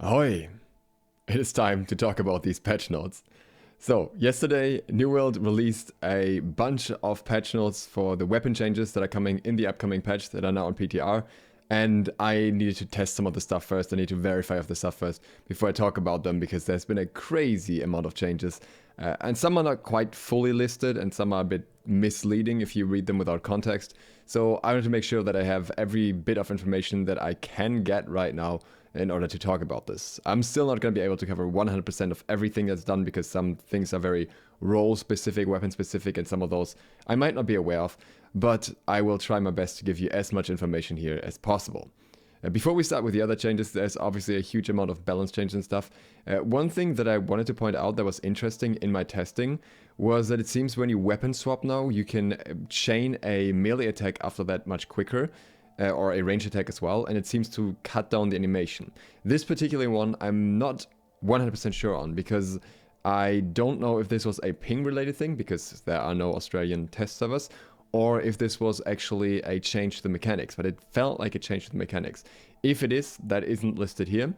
Ahoy! It is time to talk about these patch notes. So, yesterday, New World released a bunch of patch notes for the weapon changes that are coming in the upcoming patch that are now on PTR. And I needed to test some of the stuff first. I need to verify of the stuff first before I talk about them because there's been a crazy amount of changes. And some are not quite fully listed and some are a bit misleading if you read them without context. So I wanted to make sure that I have every bit of information that I can get right now in order to talk about this. I'm still not going to be able to cover 100% of everything that's done because some things are very role-specific, weapon-specific, and some of those I might not be aware of, but I will try my best to give you as much information here as possible. Before we start with the other changes, there's obviously a huge amount of balance change and stuff. One thing that I wanted to point out that was interesting in my testing was that it seems when you weapon swap now, you can chain a melee attack after that much quicker. Or a range attack as well, and it seems to cut down the animation. This particular one I'm not 100% sure on, because I don't know if this was a ping related thing, because there are no Australian test servers, or if this was actually a change to the mechanics, but it felt like a change to the mechanics. If it is, that isn't listed here,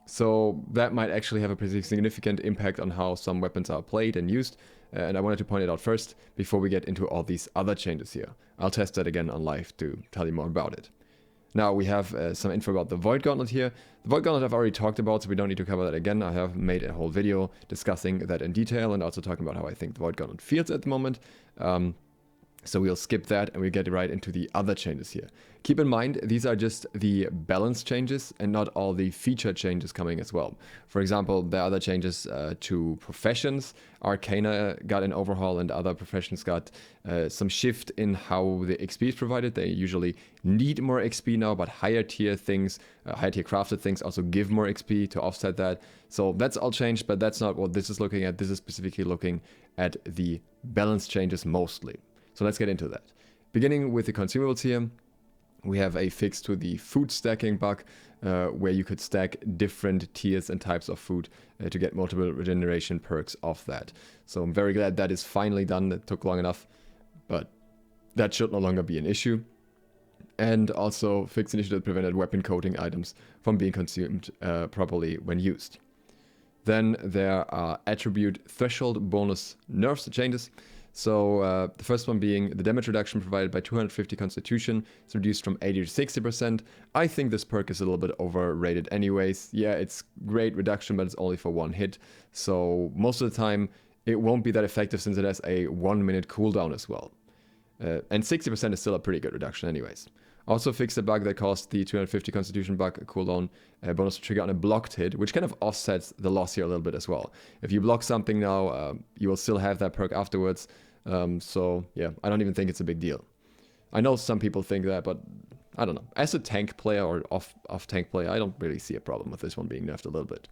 so that might actually have a pretty significant impact on how some weapons are played and used, and I wanted to point it out first before we get into all these other changes here. I'll test that again on live to tell you more about it. Now we have some info about the Void Gauntlet here. The Void Gauntlet I've already talked about, so we don't need to cover that again. I have made a whole video discussing that in detail and also talking about how I think the Void Gauntlet feels at the moment. So we'll skip that and we'll get right into the other changes here. Keep in mind, these are just the balance changes and not all the feature changes coming as well. For example, there are other changes to professions. Arcana got an overhaul and other professions got some shift in how the XP is provided. They usually need more XP now, but higher tier things, higher tier crafted things also give more XP to offset that. So that's all changed, but that's not what this is looking at. This is specifically looking at the balance changes mostly. So let's get into that. Beginning with the consumables here, we have a fix to the food stacking bug, where you could stack different tiers and types of food to get multiple regeneration perks off that. So I'm very glad that is finally done. That took long enough, but that should no longer be an issue. And also fix an issue that prevented weapon coating items from being consumed properly when used. Then there are attribute threshold bonus nerfs changes. So the first one being the damage reduction provided by 250 constitution is reduced from 80 to 60%. I think this perk is a little bit overrated anyways. Yeah, it's great reduction, but it's only for one hit. So most of the time it won't be that effective since it has a 1 minute cooldown as well. And 60% is still a pretty good reduction anyways. Also fixed a bug that caused the 250 constitution bug cooldown bonus to trigger on a blocked hit, which kind of offsets the loss here a little bit as well. If you block something now, you will still have that perk afterwards. So yeah, I don't even think it's a big deal. I know some people think that, but I don't know. As a tank player or off tank player, I don't really see a problem with this one being nerfed a little bit.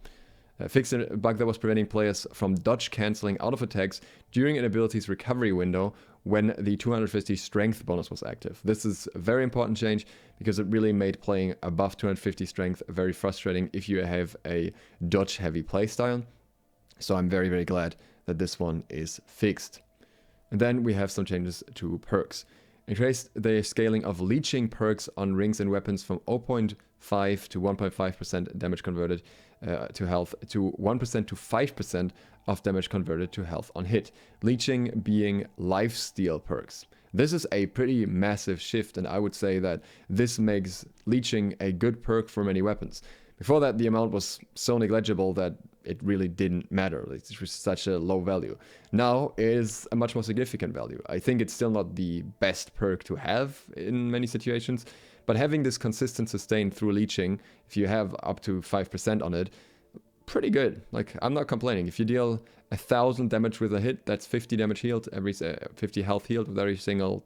Fixed a bug that was preventing players from dodge cancelling out of attacks during an ability's recovery window when the 250 strength bonus was active. This is a very important change because it really made playing above 250 strength very frustrating if you have a dodge heavy playstyle. So I'm very, very glad that this one is fixed. And then we have some changes to perks. Increased the scaling of leeching perks on rings and weapons from 0.5 to 1.5% damage converted to health to 1% to 5% of damage converted to health on hit. Leeching being lifesteal perks. This is a pretty massive shift, and I would say that this makes leeching a good perk for many weapons. Before that, the amount was so negligible that it really didn't matter. It was such a low value. Now it is a much more significant value. I think it's still not the best perk to have in many situations, but having this consistent sustain through leeching, if you have up to 5% on it, pretty good. Like, I'm not complaining. If you deal 1,000 damage with a hit, that's 50 damage healed, 50 health healed with every single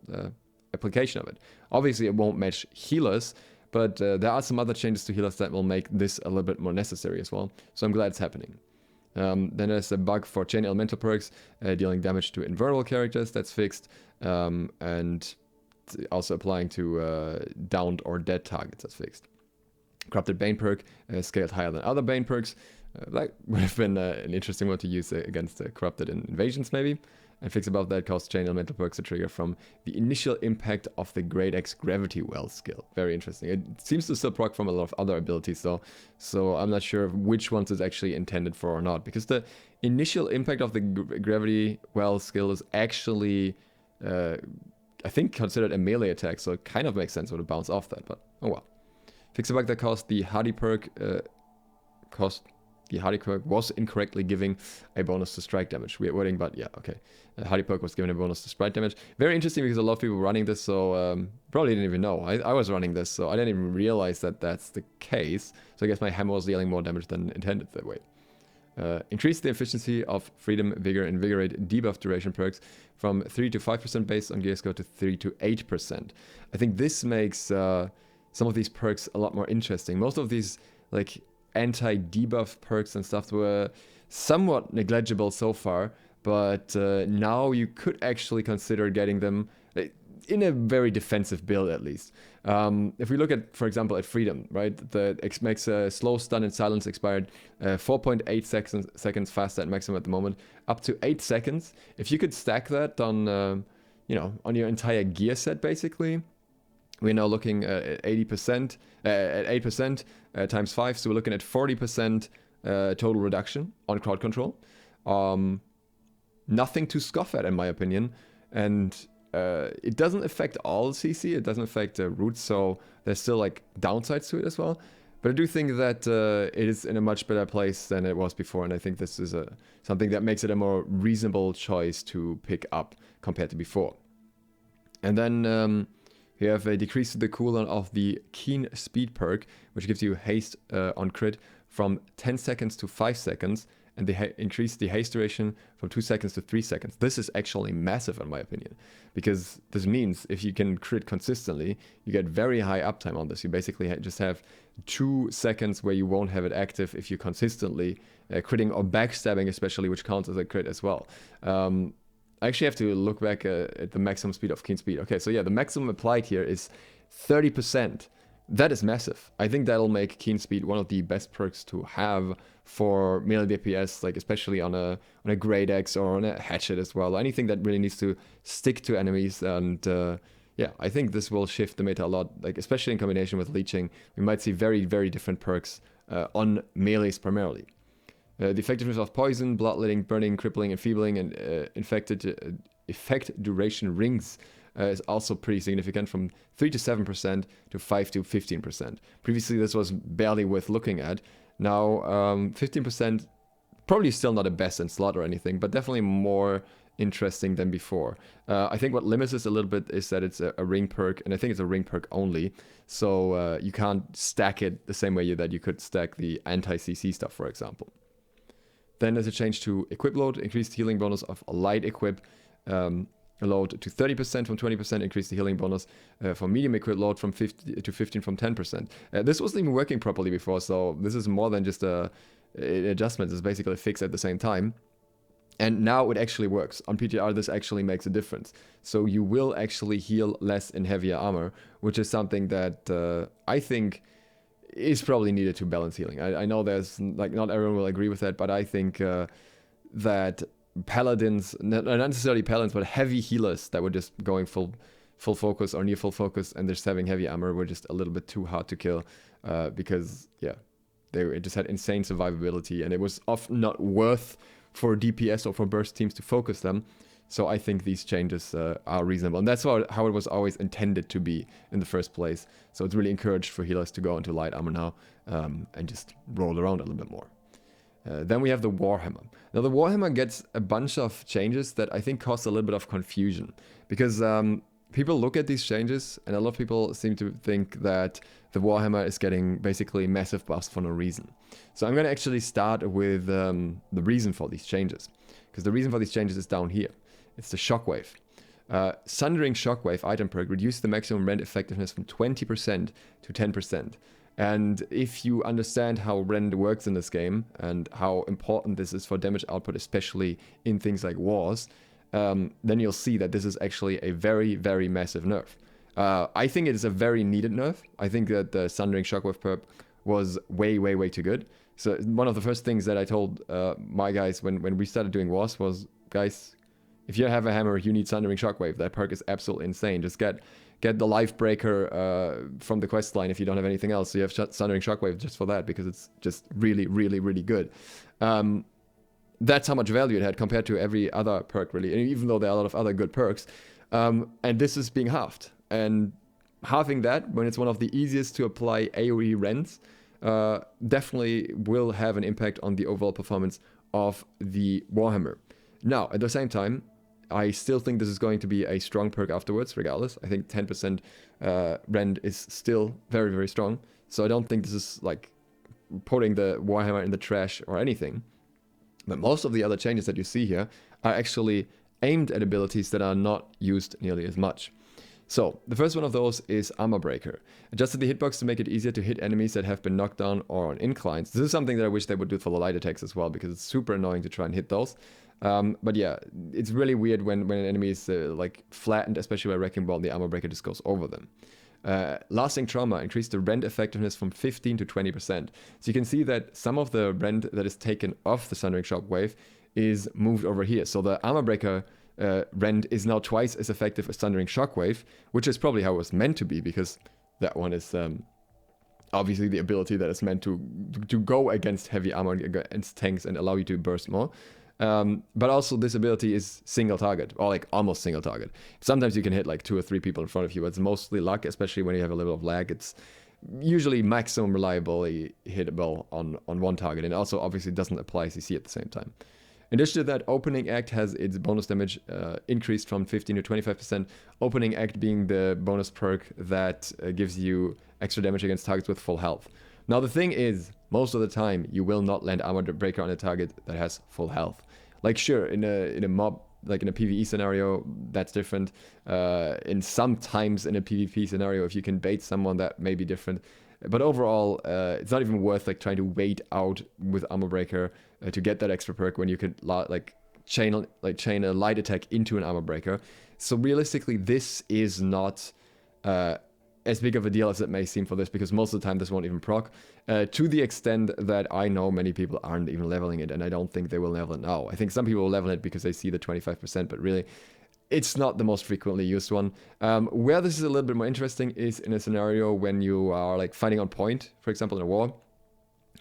application of it. Obviously, it won't match healers, but there are some other changes to healers that will make this a little bit more necessary as well. So I'm glad it's happening. Then there's a bug for chain elemental perks, dealing damage to invulnerable characters. That's fixed. And also applying to downed or dead targets. That's fixed. Corrupted Bane perk, scaled higher than other Bane perks. That would have been an interesting one to use against corrupted invasions maybe. and fix above that cause chain elemental perks to trigger from the initial impact of the Great Axe Gravity Well skill. Very interesting. It seems to still proc from a lot of other abilities though, so I'm not sure which ones it's actually intended for or not, because the initial impact of the Gravity Well skill is actually, I think, considered a melee attack, so it kind of makes sense to bounce off that, but oh well. Fix a bug that caused the Hardy perk, was incorrectly giving a bonus to strike damage. Weird wording, but yeah, okay. Hardy perk was given a bonus to strike damage. Very interesting because a lot of people were running this, so probably didn't even know. I was running this, so I didn't even realize that that's the case. So I guess my hammer was dealing more damage than intended that way. Increase the efficiency of Freedom, Vigor, Invigorate debuff duration perks from 3 to 5% based on gear score to 3 to 8%. I think this makes some of these perks a lot more interesting. Most of these, like, anti-debuff perks and stuff were somewhat negligible so far, but now you could actually consider getting them in a very defensive build at least. If we look at, for example, at Freedom, right, it makes slow, stun, and silence expired 4.8 seconds faster at maximum at the moment, up to 8 seconds. If you could stack that on, you know, on your entire gear set, basically, we're now looking at 80%, at 8% times 5, so we're looking at 40% total reduction on crowd control. Nothing to scoff at, in my opinion, and it doesn't affect all CC, it doesn't affect roots, so there's still like downsides to it as well. But I do think that it is in a much better place than it was before, and I think this is something that makes it a more reasonable choice to pick up compared to before. And then we have a decrease to the cooldown of the Keen Speed perk, which gives you haste on crit from 10 seconds to 5 seconds, and they increase the haste duration from 2 seconds to 3 seconds. This is actually massive in my opinion, because this means if you can crit consistently, you get very high uptime on this. You basically just have 2 seconds where you won't have it active if you consistently critting or backstabbing especially, which counts as a crit as well. I actually have to look back at the maximum speed of Keen Speed. Okay, so yeah, the maximum applied here is 30%. That is massive. I think that'll make Keen Speed one of the best perks to have for melee DPS, like especially on a Great Axe or on a Hatchet as well. Anything that really needs to stick to enemies. And yeah, I think this will shift the meta a lot, like especially in combination with leeching. We might see very, very different perks on melees primarily. The effectiveness of poison, bloodletting, burning, crippling, enfeebling, and effect duration rings is also pretty significant, from 3 to 7% to 5 to 15%. Previously, this was barely worth looking at. Now, 15%, probably still not the best in slot or anything, but definitely more interesting than before. I think what limits this a little bit is that it's a ring perk, and I think it's a ring perk only, so you can't stack it the same way that you could stack the anti-CC stuff, for example. Then there's a change to equip load, increased healing bonus of light equip load to 30% from 20%, increase the healing bonus for medium equip load from 50 to 15 from 10%. This wasn't even working properly before, so this is more than just an adjustment. It's basically a fix at the same time. And now it actually works. On PTR, this actually makes a difference. So you will actually heal less in heavier armor, which is something that I think is probably needed to balance healing. I know there's, like, not everyone will agree with that, but I think that paladins, not necessarily paladins, but heavy healers that were just going full focus or near full focus and just having heavy armor were just a little bit too hard to kill because, yeah, they just had insane survivability, and it was often not worth for DPS or for burst teams to focus them. So I think these changes are reasonable, and that's how it was always intended to be in the first place. So it's really encouraged for healers to go into light armor now and just roll around a little bit more. Then we have the Warhammer. Now the Warhammer gets a bunch of changes that I think cause a little bit of confusion, because people look at these changes and a lot of people seem to think that the Warhammer is getting basically massive buffs for no reason. So I'm going to actually start with the reason for these changes, because the reason for these changes is down here. It's the Shockwave. Sundering Shockwave item perk reduced the maximum rend effectiveness from 20% to 10%. And if you understand how rend works in this game and how important this is for damage output, especially in things like wars, then you'll see that this is actually a very, very massive nerf. I think it is a very needed nerf. I think that the Sundering Shockwave perk was way, way, way too good. So one of the first things that I told my guys when we started doing wars was, guys, If you have a hammer, you need Sundering Shockwave. That perk is absolutely insane. Just get the Life Breaker from the quest line if you don't have anything else. So you have Sundering Shockwave just for that, because it's just really, really, really good. That's how much value it had compared to every other perk, really. And even though there are a lot of other good perks. And this is being halved. And halving that, when it's one of the easiest to apply AoE rends, definitely will have an impact on the overall performance of the Warhammer. Now, at the same time, I still think this is going to be a strong perk afterwards, regardless. I think 10% rend is still very, very strong. So I don't think this is like putting the Warhammer in the trash or anything. But most of the other changes that you see here are actually aimed at abilities that are not used nearly as much. So, the first one of those is Armor Breaker. Adjusted the hitbox to make it easier to hit enemies that have been knocked down or on inclines. This is something that I wish they would do for the light attacks as well, because it's super annoying to try and hit those. But yeah, it's really weird when an enemy is like flattened, especially by Wrecking Ball, and the Armor Breaker just goes over them. Lasting Trauma increased the rend effectiveness from 15 to 20%. So you can see that some of the rend that is taken off the Sundering Shockwave is moved over here. So the Armor Breaker rend is now twice as effective as Sundering Shockwave, which is probably how it was meant to be, because that one is obviously the ability that is meant to go against heavy armor, against tanks, and allow you to burst more. But also this ability is single target, or like almost single target. Sometimes you can hit like 2 or 3 people in front of you, but it's mostly luck, especially when you have a little of lag. It's usually maximum reliably hittable on one target, and also obviously doesn't apply CC at the same time. In addition to that, Opening Act has its bonus damage increased from 15 to 25%. Opening Act being the bonus perk that gives you extra damage against targets with full health. Now the thing is, most of the time you will not land Armor Breaker on a target that has full health. Like sure, in a mob, like in a PvE scenario, that's different. Sometimes in a PvP scenario, if you can bait someone, that may be different. But overall, it's not even worth like trying to wait out with Armor Breaker to get that extra perk when you could chain a light attack into an Armor Breaker. So realistically, this is not as big of a deal as it may seem for this, because most of the time this won't even proc. To the extent that I know many people aren't even leveling it, and I don't think they will level it now. I think some people will level it because they see the 25%, but really, it's not the most frequently used one. Where this is a little bit more interesting is in a scenario when you are like fighting on point, for example, in a war,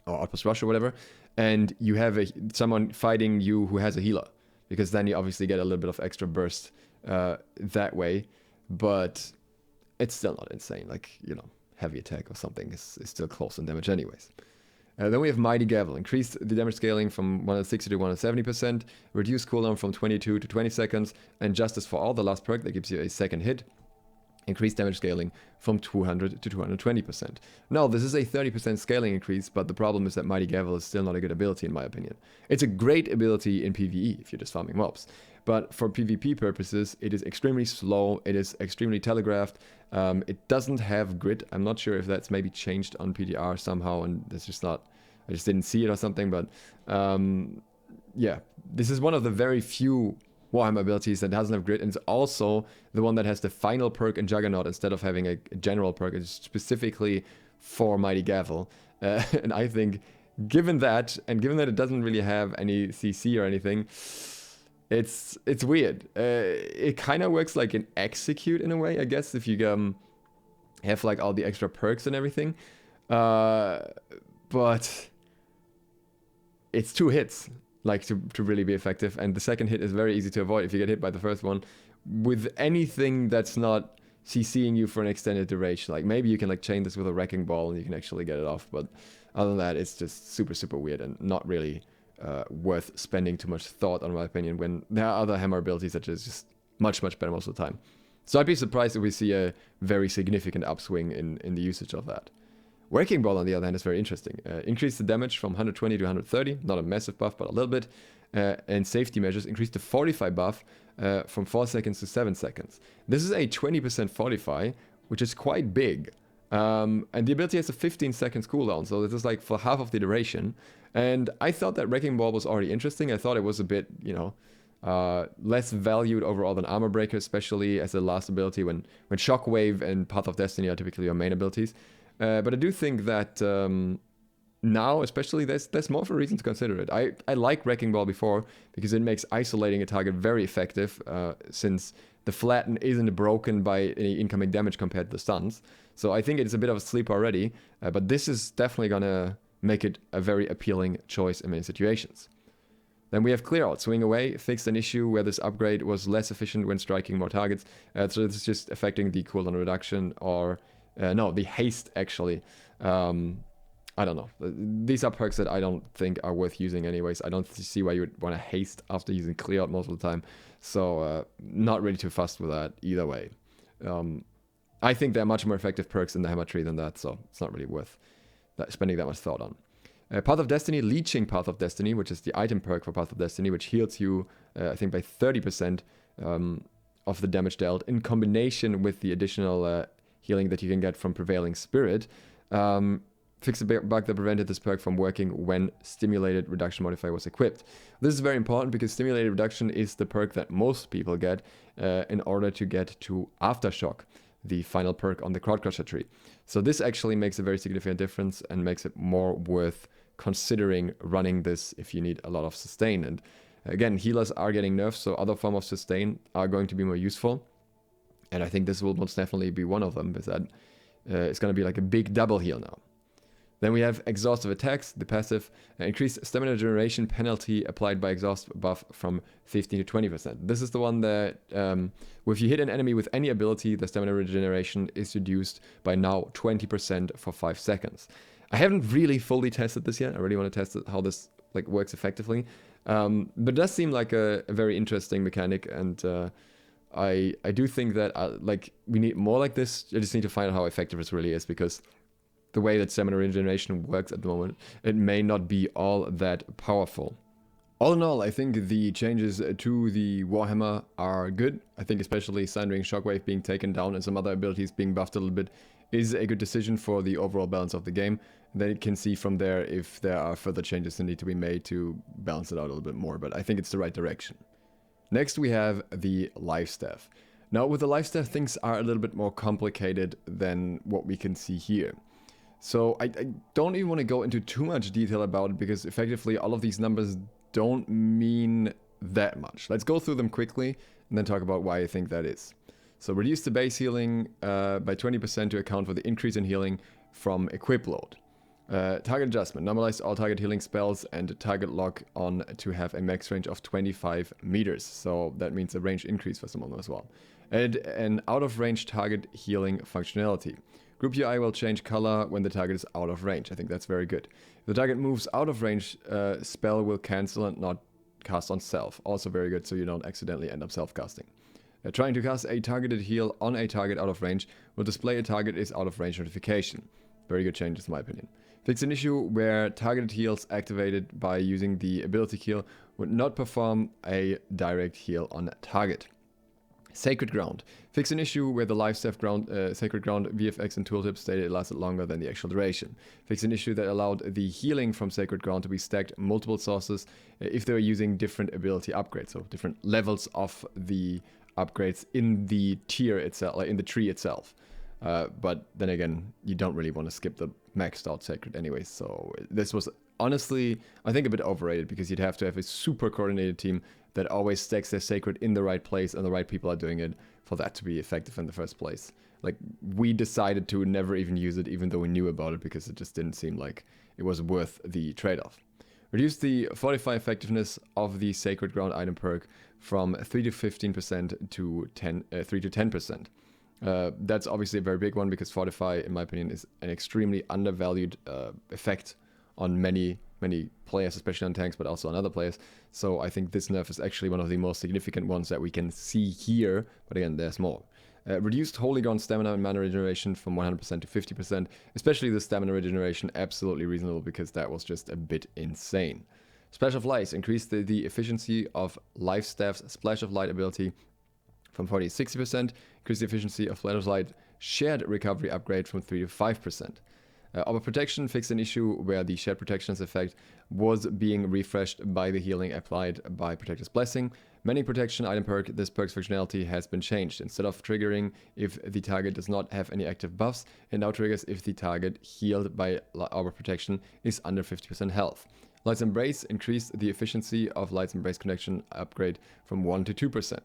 or Outpost Rush or whatever, and you have someone fighting you who has a healer, because then you obviously get a little bit of extra burst that way, but it's still not insane. Like, you know, heavy attack or something is still close in damage anyways. Then we have Mighty Gavel. Increased the damage scaling from 160 to 170%. Reduced cooldown from 22 to 20 seconds. And Justice for All, the last perk that gives you a second hit. Increased damage scaling from 200 to 220%. Now, this is a 30% scaling increase, but the problem is that Mighty Gavel is still not a good ability in my opinion. It's a great ability in PvE if you're just farming mobs. But for PvP purposes, it is extremely slow, it is extremely telegraphed, it doesn't have grit. I'm not sure if that's maybe changed on PTR somehow, and that's just not, I just didn't see it or something, but yeah, this is one of the very few Warhammer abilities that doesn't have grit, and it's also the one that has the final perk in Juggernaut instead of having a general perk. It's specifically for Mighty Gavel, and I think given that, and given that it doesn't really have any CC or anything, it's weird. It kind of works like an Execute in a way, I guess, if you have like all the extra perks and everything. But it's 2 hits, like to really be effective, and the second hit is very easy to avoid if you get hit by the first one. With anything that's not CCing you for an extended duration, like maybe you can like chain this with a Wrecking Ball and you can actually get it off, but other than that, it's just super weird and not really worth spending too much thought on, in my opinion, when there are other hammer abilities that is just much better most of the time. So I'd be surprised if we see a very significant upswing in the usage of that. Wrecking Ball, on the other hand, is very interesting. Increased the damage from 120 to 130, not a massive buff, but a little bit. And safety measures increased the Fortify buff from 4 seconds to 7 seconds. This is a 20% Fortify, which is quite big. And the ability has a 15 seconds cooldown, so this is like for half of the duration. And I thought that Wrecking Ball was already interesting. I thought it was a bit, you know, less valued overall than Armor Breaker, especially as a last ability when Shockwave and Path of Destiny are typically your main abilities. But I do think that now, especially, there's more of a reason to consider it. I like Wrecking Ball before because it makes isolating a target very effective, since the flatten isn't broken by any incoming damage compared to the stuns. So I think it's a bit of a sleeper already, but this is definitely gonna make it a very appealing choice in many situations. Then we have Clear Out, Swing Away, fixed an issue where this upgrade was less efficient when striking more targets. So this is just affecting the cooldown reduction, or no, the haste actually. I don't know. These are perks that I don't think are worth using anyways. I don't see why you would want to haste after using Clear Out most of the time. So not really too fussed with that either way. I think there are much more effective perks in the Hammer Tree than that, so it's not really worth spending that much thought on. Path of Destiny, Leeching Path of Destiny, which is the item perk for Path of Destiny, which heals you, I think, by 30% of the damage dealt, in combination with the additional healing that you can get from Prevailing Spirit. Fix a bug that prevented this perk from working when Stimulated Reduction modifier was equipped. This is very important because Stimulated Reduction is the perk that most people get in order to get to Aftershock, the final perk on the Crowd Crusher tree. So this actually makes a very significant difference and makes it more worth considering running this if you need a lot of sustain. And again, healers are getting nerfs, so other form of sustain are going to be more useful. And I think this will most definitely be one of them, because that it's going to be like a big double heal now. Then we have Exhaustive Attacks, the passive, increased stamina generation penalty applied by exhaust buff from 15 to 20%. This is the one that, if you hit an enemy with any ability, the stamina regeneration is reduced by now 20% for 5 seconds. I haven't really fully tested this yet. I really want to test how this works effectively. But it does seem like a very interesting mechanic, and I do think that we need more like this. I just need to find out how effective this really is, because the way that stamina regeneration works at the moment, it may not be all that powerful. All in all, I think the changes to the Warhammer are good. I think especially Sundering Shockwave being taken down and some other abilities being buffed a little bit is a good decision for the overall balance of the game. Then you can see from there if there are further changes that need to be made to balance it out a little bit more, but I think it's the right direction. Next we have the Life Staff. Now with the Life Staff, things are a little bit more complicated than what we can see here. So I don't even want to go into too much detail about it, because effectively all of these numbers don't mean that much. Let's go through them quickly and then talk about why I think that is. So reduce the base healing by 20% to account for the increase in healing from equip load. Target adjustment. Normalize all target healing spells and target lock on to have a max range of 25 meters. So that means a range increase for some of them as well. And an out of range target healing functionality. Group UI will change color when the target is out of range. I think that's very good. If the target moves out of range, spell will cancel and not cast on self. Also very good, so you don't accidentally end up self-casting. Trying to cast a targeted heal on a target out of range will display a target is out of range notification. Very good changes in my opinion. Fix an issue where targeted heals activated by using the ability heal would not perform a direct heal on target. Sacred Ground. Fix an issue where the Life Staff Sacred Ground VFX and tooltips stated it lasted longer than the actual duration. Fix an issue that allowed the healing from Sacred Ground to be stacked multiple sources if they were using different ability upgrades, so different levels of the upgrades in the tier itself, like in the tree itself. But then again, you don't really want to skip the maxed out Sacred anyways, so this was honestly, I think, a bit overrated, because you'd have to have a super coordinated team that always stacks their Sacred in the right place and the right people are doing it for that to be effective in the first place. Like, we decided to never even use it, even though we knew about it, because it just didn't seem like it was worth the trade-off. Reduce the Fortify effectiveness of the Sacred Ground item perk from 3 to 15% to 3 to 10%. That's obviously a very big one, because Fortify, in my opinion, is an extremely undervalued effect on many players, especially on tanks, but also on other players. So I think this nerf is actually one of the most significant ones that we can see here, but again, there's more. Reduced Holy Ground stamina and mana regeneration from 100% to 50%, especially the stamina regeneration, absolutely reasonable, because that was just a bit insane. Splash of Light increased the efficiency of Life Staff's Splash of Light ability from 40 to 60%, increased the efficiency of Splash of Light shared recovery upgrade from 3 to 5%. Our protection fixed an issue where the shared protections effect was being refreshed by the healing applied by Protector's Blessing. Many protection item perk, this perk's functionality has been changed. Instead of triggering if the target does not have any active buffs, it now triggers if the target healed by our protection is under 50% health. Light's Embrace increased the efficiency of Light's Embrace connection upgrade from 1 to 2%.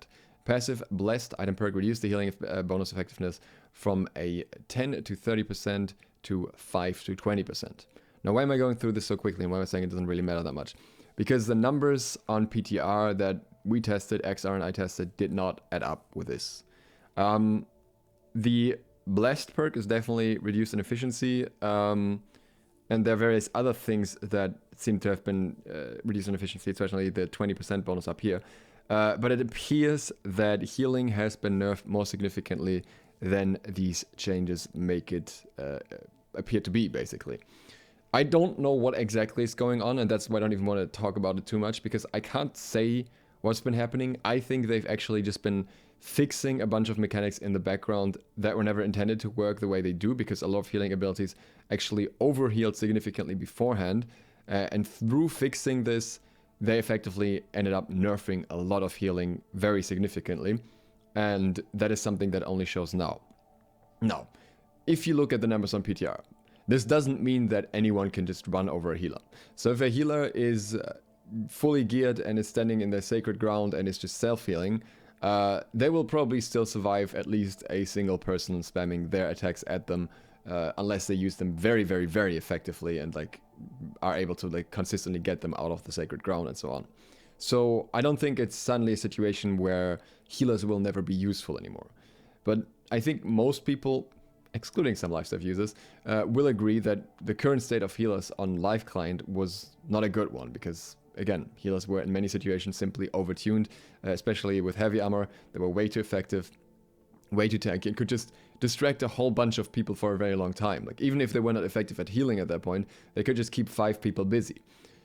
Passive Blessed item perk reduced the healing bonus effectiveness from a 10 to 30% to 5 to 20%. Now, why am I going through this so quickly and why am I saying it doesn't really matter that much? Because the numbers on PTR that we tested, XR and I tested, did not add up with this. The Blessed perk is definitely reduced in efficiency, and there are various other things that seem to have been reduced in efficiency, especially the 20% bonus up here. But it appears that healing has been nerfed more significantly than these changes make it appear to be, basically. I don't know what exactly is going on, and that's why I don't even want to talk about it too much, because I can't say what's been happening. I think they've actually just been fixing a bunch of mechanics in the background that were never intended to work the way they do, because a lot of healing abilities actually overhealed significantly beforehand, and through fixing this, they effectively ended up nerfing a lot of healing very significantly, and that is something that only shows now. Now, if you look at the numbers on PTR, this doesn't mean that anyone can just run over a healer. So if a healer is fully geared and is standing in their sacred ground and is just self-healing, they will probably still survive at least a single person spamming their attacks at them, unless they use them very, very, very effectively and like are able to like consistently get them out of the sacred ground and so on. So I don't think it's suddenly a situation where healers will never be useful anymore. But I think most people, excluding some lifestyle users, will agree that the current state of healers on live client was not a good one, because again, healers were in many situations simply overtuned, especially with heavy armor. They were way too effective, way too tanky, and could just distract a whole bunch of people for a very long time. Like, even if they were not effective at healing at that point, they could just keep 5 people busy.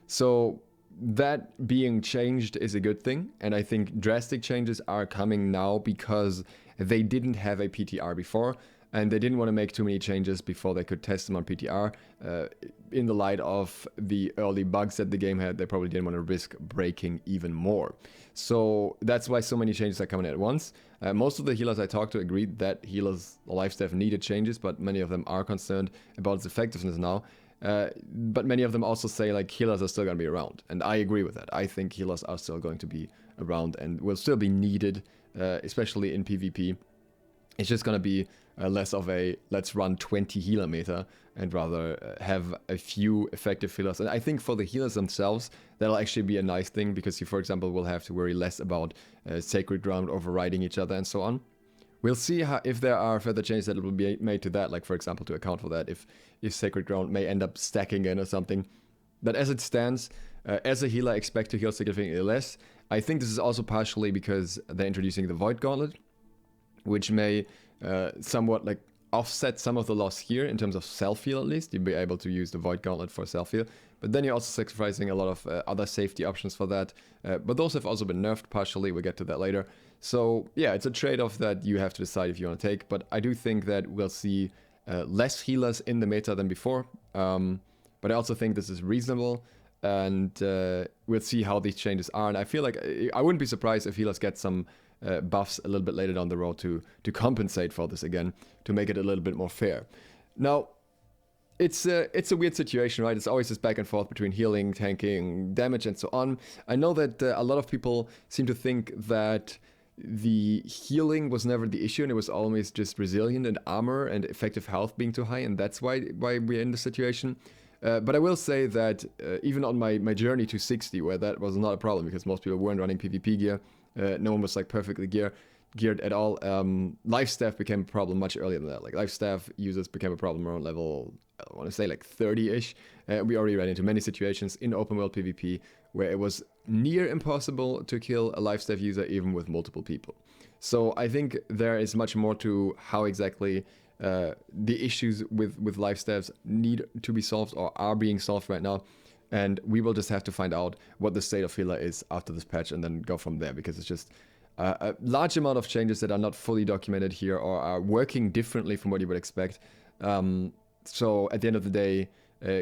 So that being changed is a good thing, and I think drastic changes are coming now because they didn't have a PTR before, and they didn't want to make too many changes before they could test them on PTR. In the light of the early bugs that the game had, they probably didn't want to risk breaking even more. So that's why so many changes are coming at once. Most of the healers I talked to agreed that healers' life staff needed changes, but many of them are concerned about its effectiveness now. But many of them also say like healers are still going to be around, and I agree with that. I think healers are still going to be around and will still be needed, especially in PvP. It's just going to be less of a let's run 20 healer meta and rather have a few effective healers. And I think for the healers themselves, that'll actually be a nice thing, because you, for example, will have to worry less about sacred ground overriding each other and so on. We'll see if there are further changes that will be made to that, like for example to account for that, if sacred ground may end up stacking in or something. But as it stands, as a healer, I expect to heal significantly less. I think this is also partially because they're introducing the Void Gauntlet, which may somewhat like offset some of the loss here in terms of self-heal. At least you'll be able to use the Void Gauntlet for self-heal, but then you're also sacrificing a lot of other safety options for that, but those have also been nerfed partially. We'll get to that later. So yeah, it's a trade-off that you have to decide if you want to take, but I do think that we'll see less healers in the meta than before, but I also think this is reasonable, and we'll see how these changes are. And I feel like I wouldn't be surprised if healers get some buffs a little bit later down the road to compensate for this again, to make it a little bit more fair. Now, it's a weird situation, right? It's always this back and forth between healing, tanking, damage, and so on. I know that a lot of people seem to think that the healing was never the issue, and it was always just resilient and armor and effective health being too high, and that's why we're in this situation. But I will say that even on my journey to 60, where that was not a problem because most people weren't running PvP gear, no one was like perfectly geared at all. Life staff became a problem much earlier than that. Like life staff users became a problem around level, I want to say like 30-ish. We already ran into many situations in open world PvP where it was near impossible to kill a life staff user even with multiple people. So I think there is much more to how exactly the issues with life staffs need to be solved or are being solved right now. And we will just have to find out what the state of healer is after this patch and then go from there, because it's just a large amount of changes that are not fully documented here or are working differently from what you would expect. So at the end of the day,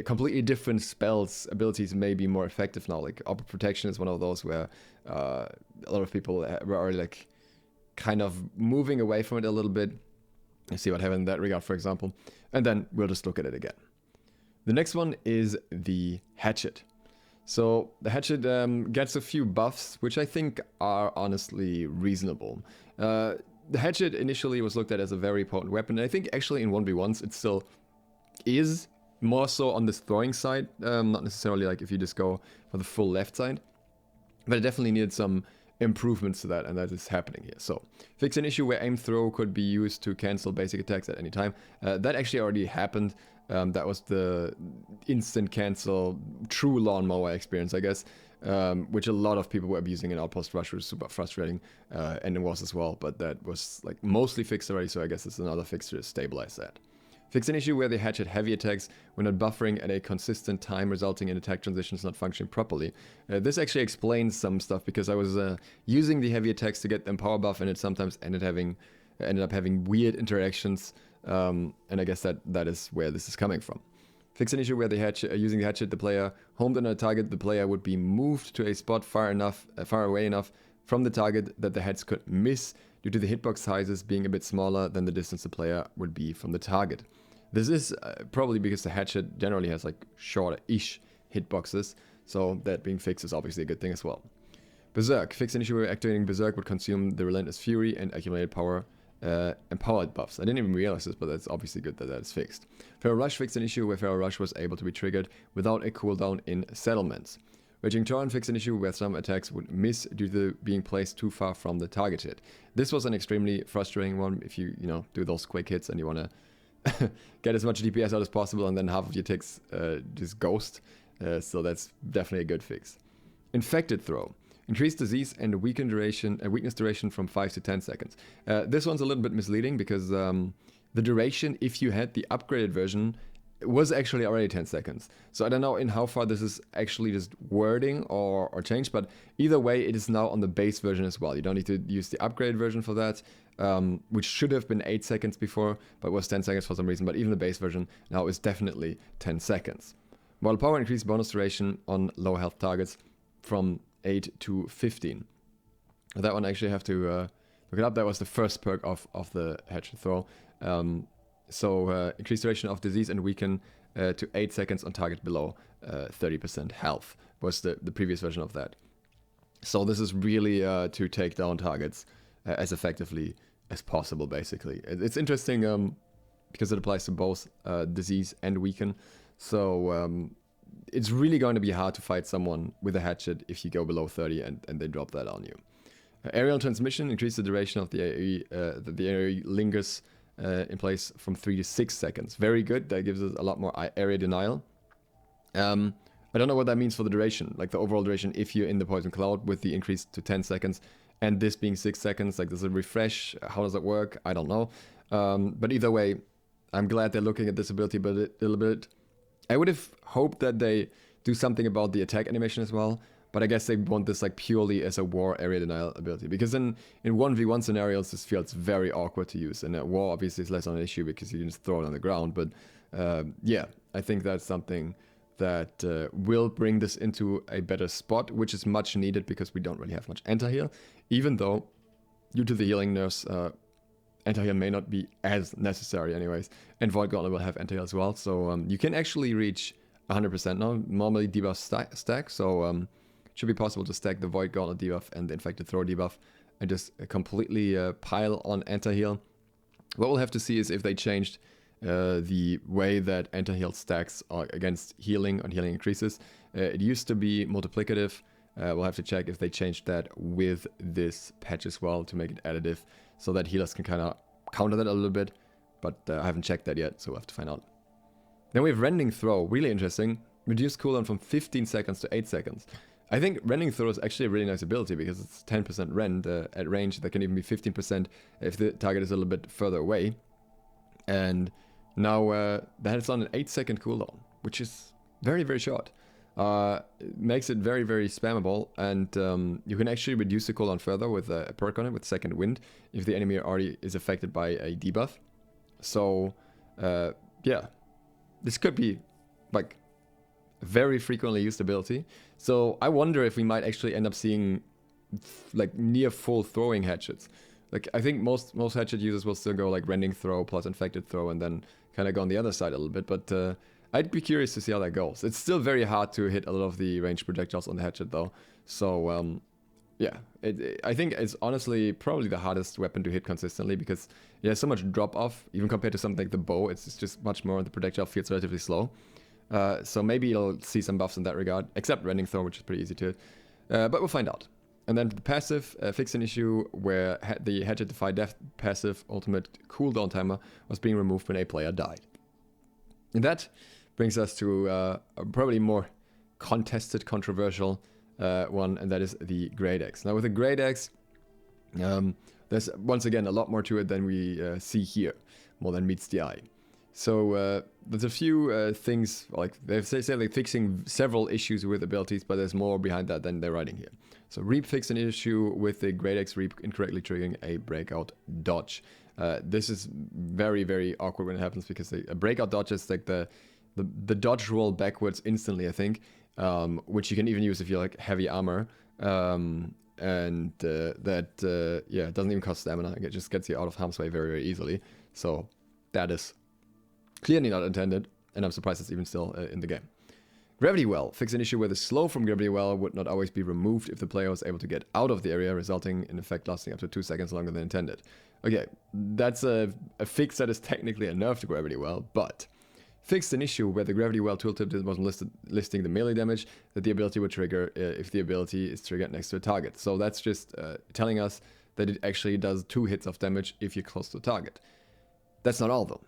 completely different spells, abilities may be more effective now. Like Upper Protection is one of those where a lot of people are like kind of moving away from it a little bit. Let's see what happened in that regard, for example. And then we'll just look at it again. The next one is the Hatchet. So the Hatchet gets a few buffs, which I think are honestly reasonable. The Hatchet initially was looked at as a very potent weapon, and I think actually in 1v1s it still is, more so on this throwing side, not necessarily like if you just go for the full left side, but it definitely needed some improvements to that, and that is happening here. So fix an issue where aim throw could be used to cancel basic attacks at any time. That actually already happened. That was the instant cancel true lawnmower experience, I guess, which a lot of people were abusing in Outpost Rush, which was super frustrating, and it was as well, but that was like mostly fixed already, so I guess it's another fix to stabilize that. Fix an issue where the Hatchet heavy attacks were not buffering at a consistent time, resulting in attack transitions not functioning properly. This actually explains some stuff, because I was using the heavy attacks to get them power buff, and it sometimes ended up having weird interactions, and I guess that is where this is coming from. Fix an issue where the Hatchet, using the Hatchet, the player homed on a target, the player would be moved to a spot far away enough from the target that the heads could miss, due to the hitbox sizes being a bit smaller than the distance the player would be from the target. This is probably because the Hatchet generally has like shorter-ish hitboxes, so that being fixed is obviously a good thing as well. Berserk. Fix an issue where activating Berserk would consume the Relentless Fury and accumulated power and powered buffs. I didn't even realize this, but that's obviously good that that is fixed. Feral Rush. Fix an issue where Feral Rush was able to be triggered without a cooldown in settlements. Raging Torrent. Fix an issue where some attacks would miss due to being placed too far from the target hit. This was an extremely frustrating one if you do those quick hits and you want to get as much DPS out as possible, and then half of your ticks just ghost. So that's definitely a good fix. Infected Throw. Increase disease and weakness duration from 5 to 10 seconds. This one's a little bit misleading, because the duration, if you had the upgraded version, was actually already 10 seconds. So I don't know in how far this is actually just wording or changed, but either way, it is now on the base version as well. You don't need to use the upgraded version for that, which should have been 8 seconds before, but was 10 seconds for some reason. But even the base version now is definitely 10 seconds. While power increased bonus duration on low health targets from 8 to 15. That one I actually have to look it up. That was the first perk of the Hatchet Throw. So increased duration of disease and weaken to 8 seconds on target below 30% health was the previous version of that. So this is really to take down targets as effectively as possible, basically. It's interesting because it applies to both disease and weaken. So it's really going to be hard to fight someone with a Hatchet if you go below 30 and they drop that on you. Aerial transmission. Increase the duration of the AoE. The AoE lingers in place from 3 to 6 seconds. Very good. That gives us a lot more area denial. I don't know what that means for the duration, like the overall duration, if you're in the Poison Cloud with the increase to 10 seconds and this being 6 seconds. Like, does it refresh? How does that work? I don't know. But either way, I'm glad they're looking at this ability a little bit. I would have hoped that they do something about the attack animation as well, but I guess they want this like purely as a war area denial ability, because in 1v1 scenarios this feels very awkward to use, and at war obviously is less on an issue because you can just throw it on the ground. But yeah, I think that's something that will bring this into a better spot, which is much needed because we don't really have much anti-heal, even though due to the healing nerfs, anti-heal may not be as necessary anyways, and Void Gauntlet will have anti-heal as well, so you can actually reach 100% now. Normally debuff stack, so it should be possible to stack the Void Gauntlet debuff and the Infected Throw debuff and just completely pile on anti-heal. What we'll have to see is if they changed the way that anti-heal stacks against healing on healing increases. It used to be multiplicative. We'll have to check if they changed that with this patch as well to make it additive, so that healers can kind of counter that a little bit, but I haven't checked that yet, so we'll have to find out. Then we have Rending Throw, really interesting. Reduce cooldown from 15 seconds to 8 seconds. I think Rending Throw is actually a really nice ability because it's 10% rend at range. That can even be 15% if the target is a little bit further away. And now that is on an 8-second cooldown, which is very, very short. It makes it very, very spammable, and you can actually reduce the cooldown further with a perk on it, with Second Wind, if the enemy already is affected by a debuff. So, yeah, this could be like a very frequently used ability. So I wonder if we might actually end up seeing like near full throwing hatchets. Like I think most hatchet users will still go like rending throw plus infected throw and then kind of go on the other side a little bit. But I'd be curious to see how that goes. It's still very hard to hit a lot of the ranged projectiles on the hatchet though. So yeah, I think it's honestly probably the hardest weapon to hit consistently because it has so much drop off, even compared to something like the bow. It's just much more, the projectile feels relatively slow. So maybe it'll see some buffs in that regard, except rending throw, which is pretty easy to hit. But we'll find out. And then the passive fixed an issue where the Hatchet Defy Death passive ultimate cooldown timer was being removed when a player died. And that brings us to a probably more contested, controversial one, and that is the Great Axe. Now with the Great Axe, there's once again a lot more to it than we see here, more than meets the eye. So there's a few things, like they've said they're fixing several issues with abilities, but there's more behind that than they're writing here. So Reap fixed an issue with the Great Axe Reap incorrectly triggering a breakout dodge. This is very, very awkward when it happens because a breakout dodge is like the dodge roll backwards instantly, I think, which you can even use if you're like heavy armor. And that, yeah, it doesn't even cost stamina. It just gets you out of harm's way very, very easily. So that is clearly not intended, and I'm surprised it's even still in the game. Gravity Well fixed an issue where the slow from Gravity Well would not always be removed if the player was able to get out of the area, resulting in effect lasting up to 2 seconds longer than intended. Okay, that's a fix that is technically a nerf to Gravity Well, but fixed an issue where the Gravity Well tooltip wasn't listing the melee damage that the ability would trigger if the ability is triggered next to a target. So that's just telling us that it actually does 2 hits of damage if you're close to a target. That's not all though.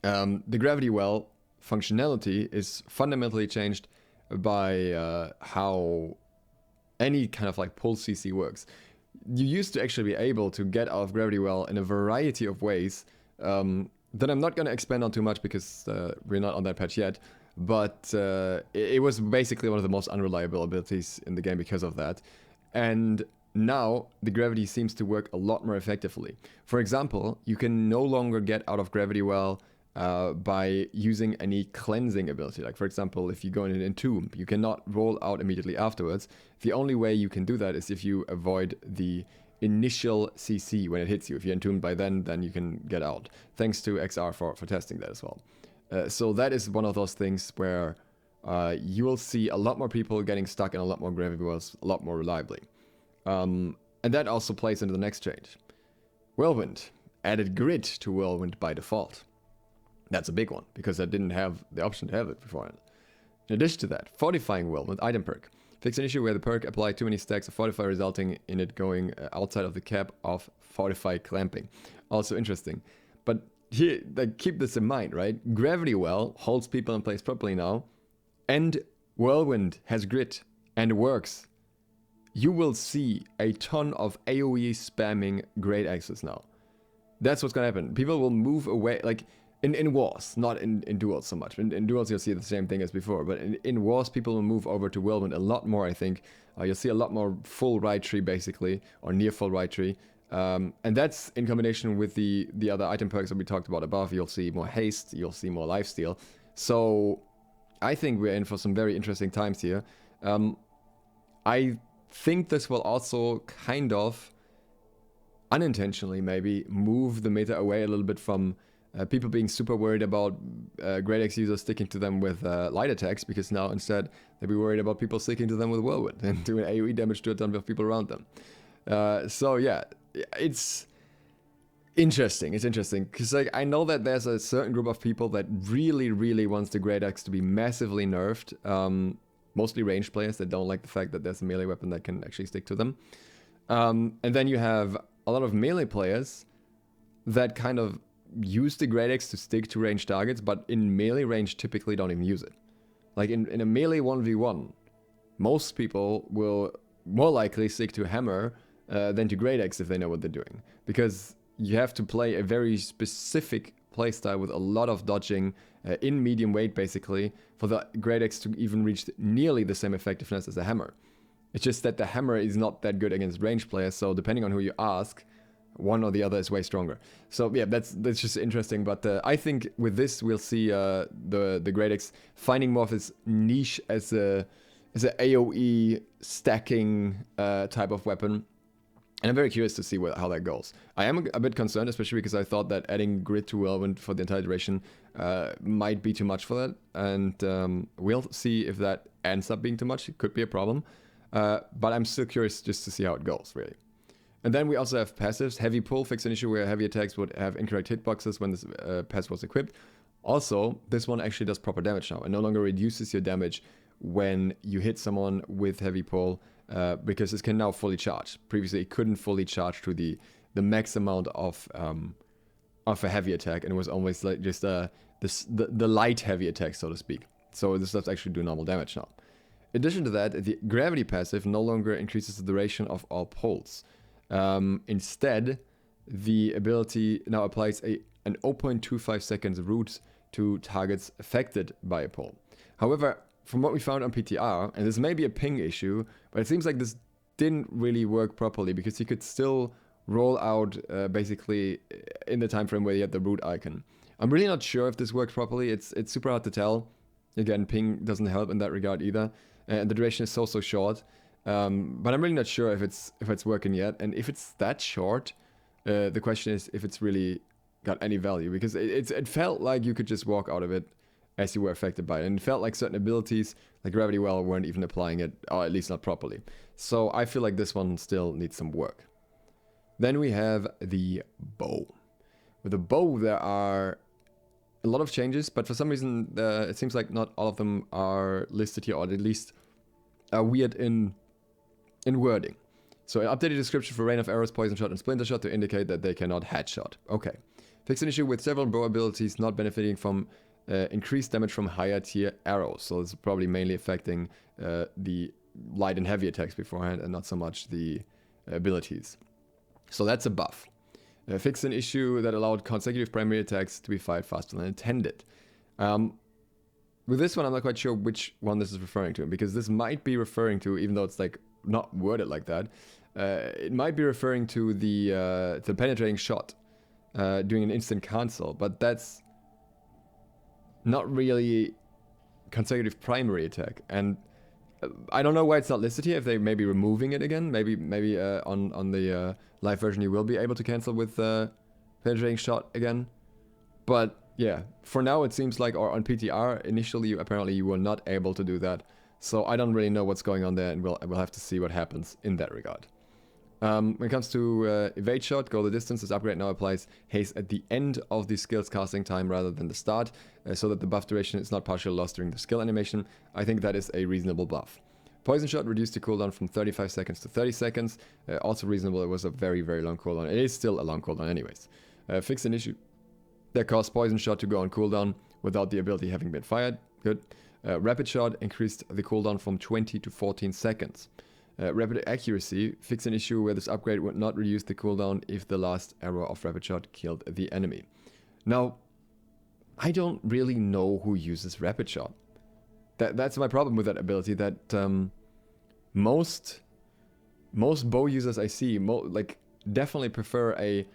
The Gravity Well functionality is fundamentally changed by how any kind of like pulse CC works. You used to actually be able to get out of Gravity Well in a variety of ways that I'm not going to expand on too much because we're not on that patch yet, but it was basically one of the most unreliable abilities in the game because of that. And now the gravity seems to work a lot more effectively. For example, you can no longer get out of Gravity Well by using any cleansing ability. Like for example, if you go in an entomb, you cannot roll out immediately afterwards. The only way you can do that is if you avoid the initial CC when it hits you. If you're entombed by then you can get out. Thanks to XR for testing that as well. So that is one of those things where you will see a lot more people getting stuck in a lot more Gravity Wells a lot more reliably. And that also plays into the next change. Whirlwind added grid to Whirlwind by default. That's a big one, because I didn't have the option to have it beforehand. In addition to that, Fortifying Whirlwind item perk. Fix an issue where the perk applied too many stacks of Fortify, resulting in it going outside of the cap of Fortify clamping. Also interesting. But here, like, keep this in mind, right? Gravity Well holds people in place properly now, and Whirlwind has grit and works. You will see a ton of AoE spamming Great Axes now. That's what's gonna happen. People will move away, like, in wars, not in duels so much. In duels, you'll see the same thing as before, but in wars, people will move over to Whirlwind a lot more, I think. You'll see a lot more full right tree, basically, or near full right tree. And that's in combination with the other item perks that we talked about above. You'll see more haste, you'll see more lifesteal. So I think we're in for some very interesting times here. I think this will also kind of, unintentionally maybe, move the meta away a little bit from people being super worried about Great Axe users sticking to them with light attacks, because now instead they'll be worried about people sticking to them with Whirlwind and doing AoE damage to a ton of people around them. So yeah, it's interesting. It's interesting because, like, I know that there's a certain group of people that really, really wants the Great Axe to be massively nerfed. Mostly ranged players that don't like the fact that there's a melee weapon that can actually stick to them. And then you have a lot of melee players that kind of use the Great Axe to stick to ranged targets, but in melee range typically don't even use it. Like in a melee 1v1, most people will more likely stick to Hammer than to Great Axe if they know what they're doing. Because you have to play a very specific playstyle with a lot of dodging in medium weight, basically, for the Great Axe to even reach nearly the same effectiveness as the Hammer. It's just that the Hammer is not that good against ranged players, so depending on who you ask, one or the other is way stronger. So yeah, that's just interesting. But I think with this we'll see the Great Axe finding more of its niche as a AOE stacking type of weapon. And I'm very curious to see how that goes. I am a bit concerned, especially because I thought that adding Grid to Whirlwind for the entire duration might be too much for that. And we'll see if that ends up being too much. It could be a problem. But I'm still curious just to see how it goes, really. And then we also have passives. Heavy Pull fixed an issue where heavy attacks would have incorrect hitboxes when this passive was equipped. Also, this one actually does proper damage now and no longer reduces your damage when you hit someone with Heavy Pull. Because this can now fully charge. Previously, it couldn't fully charge to the max amount of a heavy attack, and it was always like just the light heavy attack, so to speak. So this does actually do normal damage now. In addition to that, the gravity passive no longer increases the duration of all pulls. Instead, the ability now applies an 0.25 seconds route to targets affected by a pull. However, from what we found on PTR, and this may be a ping issue, but it seems like this didn't really work properly because you could still roll out basically in the time frame where you had the root icon. I'm really not sure if this worked properly. It's super hard to tell. Again, ping doesn't help in that regard either, and the duration is so short. But I'm really not sure if it's working yet. And if it's that short, the question is if it's really got any value, because it felt like you could just walk out of it as you were affected by it. And it felt like certain abilities, like Gravity Well, weren't even applying it, or at least not properly. So I feel like this one still needs some work. Then we have the bow. With the bow, there are a lot of changes, but for some reason, it seems like not all of them are listed here, or at least are weird in wording. So an updated description for Rain of Arrows, Poison Shot, and Splinter Shot to indicate that they cannot headshot. Okay. Fix an issue with several bow abilities not benefiting from increased damage from higher tier arrows. So it's probably mainly affecting the light and heavy attacks beforehand and not so much the abilities. So that's a buff. Fix an issue that allowed consecutive primary attacks to be fired faster than intended. With this one, I'm not quite sure which one this is referring to, because this might be referring to, even though it's like not worded like that, it might be referring to the penetrating shot doing an instant cancel, but that's not really consecutive primary attack. And I don't know why it's not listed here, if they may be removing it again. Maybe on the live version you will be able to cancel with penetrating shot again. But yeah, for now it seems like, or on PTR, initially apparently you were not able to do that. So I don't really know what's going on there, and we'll have to see what happens in that regard. When it comes to evade shot, go the distance, this upgrade now applies haste at the end of the skill's casting time rather than the start, so that the buff duration is not partially lost during the skill animation. I think that is a reasonable buff. Poison shot reduced the cooldown from 35 seconds to 30 seconds, also reasonable. It was a very, very long cooldown. It is still a long cooldown anyways. Fix an issue that caused poison shot to go on cooldown without the ability having been fired. Good. Rapid shot increased the cooldown from 20 to 14 seconds. Rapid accuracy, fix an issue where this upgrade would not reduce the cooldown if the last arrow of rapid shot killed the enemy. Now, I don't really know who uses rapid shot. That's my problem with that ability, that most bow users I see definitely prefer a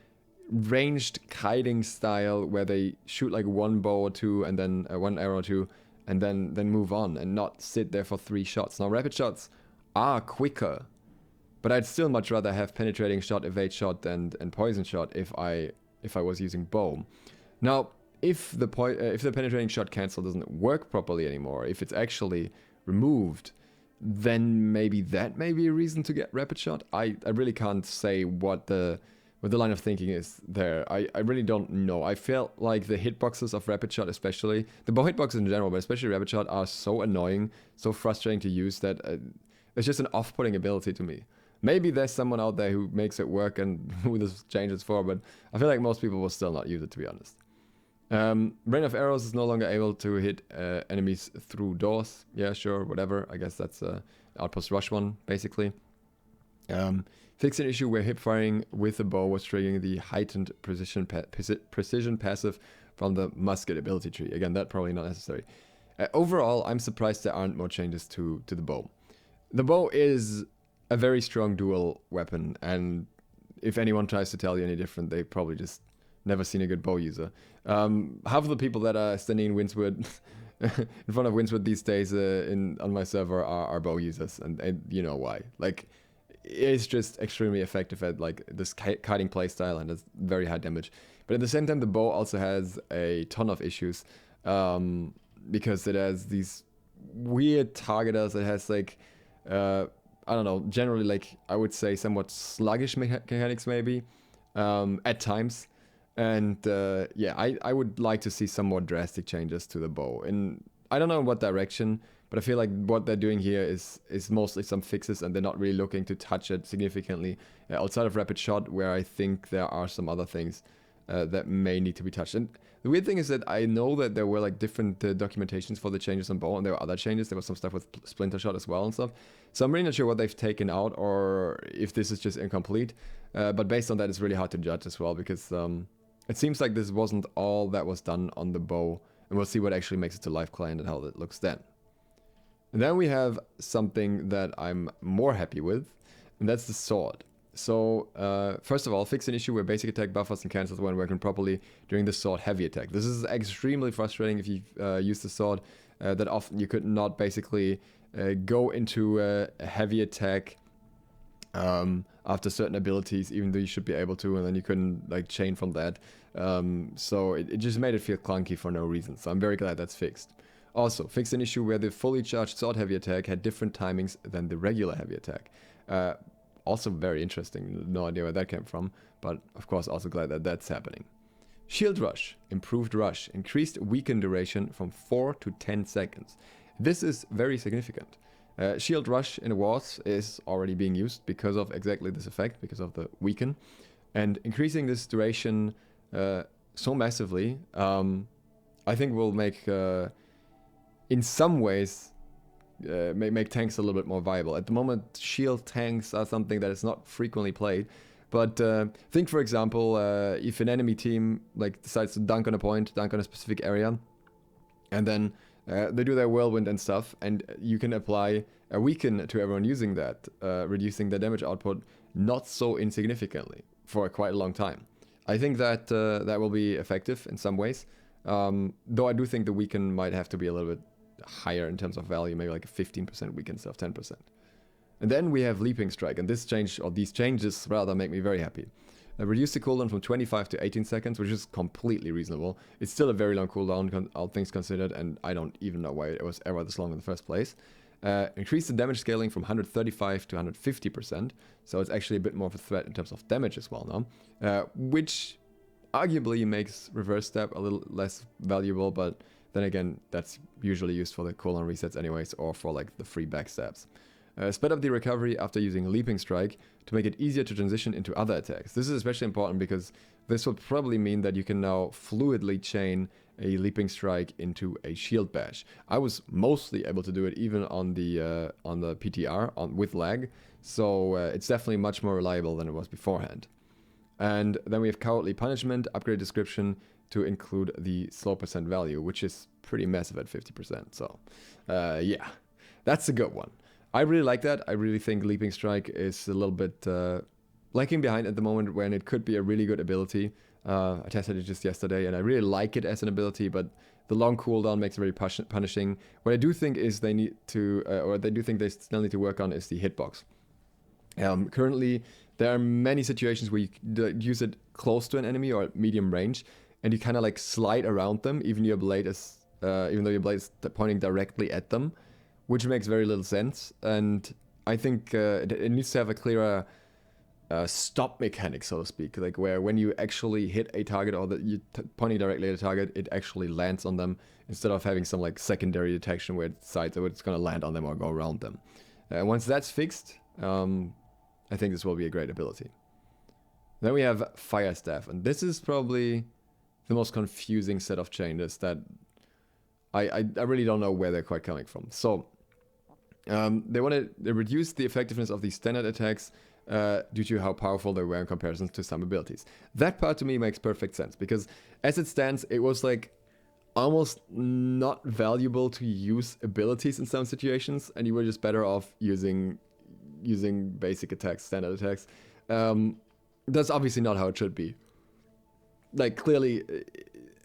ranged kiting style where they shoot like one bow or two and then one arrow or two and then move on and not sit there for 3 shots. Now, rapid shots are quicker, but I'd still much rather have penetrating shot, evade shot, and poison shot if I was using bow. Now, if the penetrating shot cancel doesn't work properly anymore, if it's actually removed, then maybe that may be a reason to get rapid shot. I really can't say what the line of thinking is there. I really don't know. I felt like the hitboxes of rapid shot, especially the bow hitboxes in general, but especially rapid shot, are so annoying, so frustrating to use that it's just an off-putting ability to me. Maybe there's someone out there who makes it work and who this changes for, but I feel like most people will still not use it, to be honest. Rain of Arrows is no longer able to hit enemies through doors. Yeah, sure, whatever. I guess that's Outpost Rush one, basically. Fix an issue where hip firing with the bow was triggering the heightened precision passive from the Musket ability tree. Again, that probably not necessary. Overall, I'm surprised there aren't more changes to the bow. The bow is a very strong dual weapon, and if anyone tries to tell you any different, they probably just never seen a good bow user. Half of the people that are standing in Windswood, in front of Windswood these days on my server are bow users, and you know why. Like, it's just extremely effective at like this kiting playstyle and it's very high damage. But at the same time, the bow also has a ton of issues because it has these weird targeters. It has like I don't know, generally like I would say somewhat sluggish mechanics maybe at times. And yeah, I would like to see some more drastic changes to the bow. And I don't know in what direction, but I feel like what they're doing here is mostly some fixes, and they're not really looking to touch it significantly outside of rapid shot, where I think there are some other things that may need to be touched. And the weird thing is that I know that there were like different documentations for the changes on bow, and there were other changes. There was some stuff with splinter shot as well and stuff. So I'm really not sure what they've taken out or if this is just incomplete. But based on that, it's really hard to judge as well, because it seems like this wasn't all that was done on the bow, and we'll see what actually makes it to live client and how that looks then. And then we have something that I'm more happy with, and that's the sword. So, first of all, fix an issue where basic attack buffers and cancels weren't working properly during the sword heavy attack. This is extremely frustrating if you use the sword, that often you could not basically go into a heavy attack after certain abilities, even though you should be able to, and then you couldn't like chain from that. So it just made it feel clunky for no reason. So I'm very glad that's fixed. Also, fix an issue where the fully charged sword heavy attack had different timings than the regular heavy attack. Also very interesting, no idea where that came from, but of course also glad that that's happening. Shield rush, improved rush, increased weaken duration from 4 to 10 seconds. This is very significant. Shield rush in wars is already being used because of exactly this effect, because of the weaken, and increasing this duration so massively, I think will make in some ways make tanks a little bit more viable. At the moment, shield tanks are something that is not frequently played, but think for example, if an enemy team like decides to dunk on a point, dunk on a specific area, and then they do their whirlwind and stuff, and you can apply a weaken to everyone using that, reducing their damage output not so insignificantly for quite a long time. I think that that will be effective in some ways, though I do think the weaken might have to be a little bit higher in terms of value, maybe like a 15% weaken instead of 10%. And then we have Leaping Strike, and this change, or these changes rather, make me very happy. Reduce the cooldown from 25 to 18 seconds, which is completely reasonable. It's still a very long cooldown, all things considered, and I don't even know why it was ever this long in the first place. Increase the damage scaling from 135 to 150%, so it's actually a bit more of a threat in terms of damage as well now, which arguably makes reverse step a little less valuable, but then again, that's usually used for the cooldown resets anyways, or for like the free backstabs. Sped up the recovery after using Leaping Strike to make it easier to transition into other attacks. This is especially important because this will probably mean that you can now fluidly chain a Leaping Strike into a Shield Bash. I was mostly able to do it even on the PTR with lag, so it's definitely much more reliable than it was beforehand. And then we have Cowardly Punishment, upgrade description to include the slow percent value, which is pretty massive at 50%. So yeah, that's a good one. I really like that. I really think Leaping Strike is a little bit lagging behind at the moment when it could be a really good ability. I tested it just yesterday and I really like it as an ability, but the long cooldown makes it very punishing. What I do think is they need to, or they do think they still need to work on is the hitbox. Currently, there are many situations where you use it close to an enemy or at medium range, and you kind of like slide around them, even though your blade is pointing directly at them, which makes very little sense. And I think it needs to have a clearer stop mechanic, so to speak, like where when you actually hit a target or that you're pointing directly at a target, it actually lands on them instead of having some like secondary detection where it decides that it's going to land on them or go around them. Once that's fixed, I think this will be a great ability. Then we have Fire Staff, and this is probably the most confusing set of changes that I really don't know where they're quite coming from. So they reduce the effectiveness of these standard attacks due to how powerful they were in comparison to some abilities. That part to me makes perfect sense, because as it stands, it was like almost not valuable to use abilities in some situations, and you were just better off using basic attacks, standard attacks. That's obviously not how it should be. Like, clearly,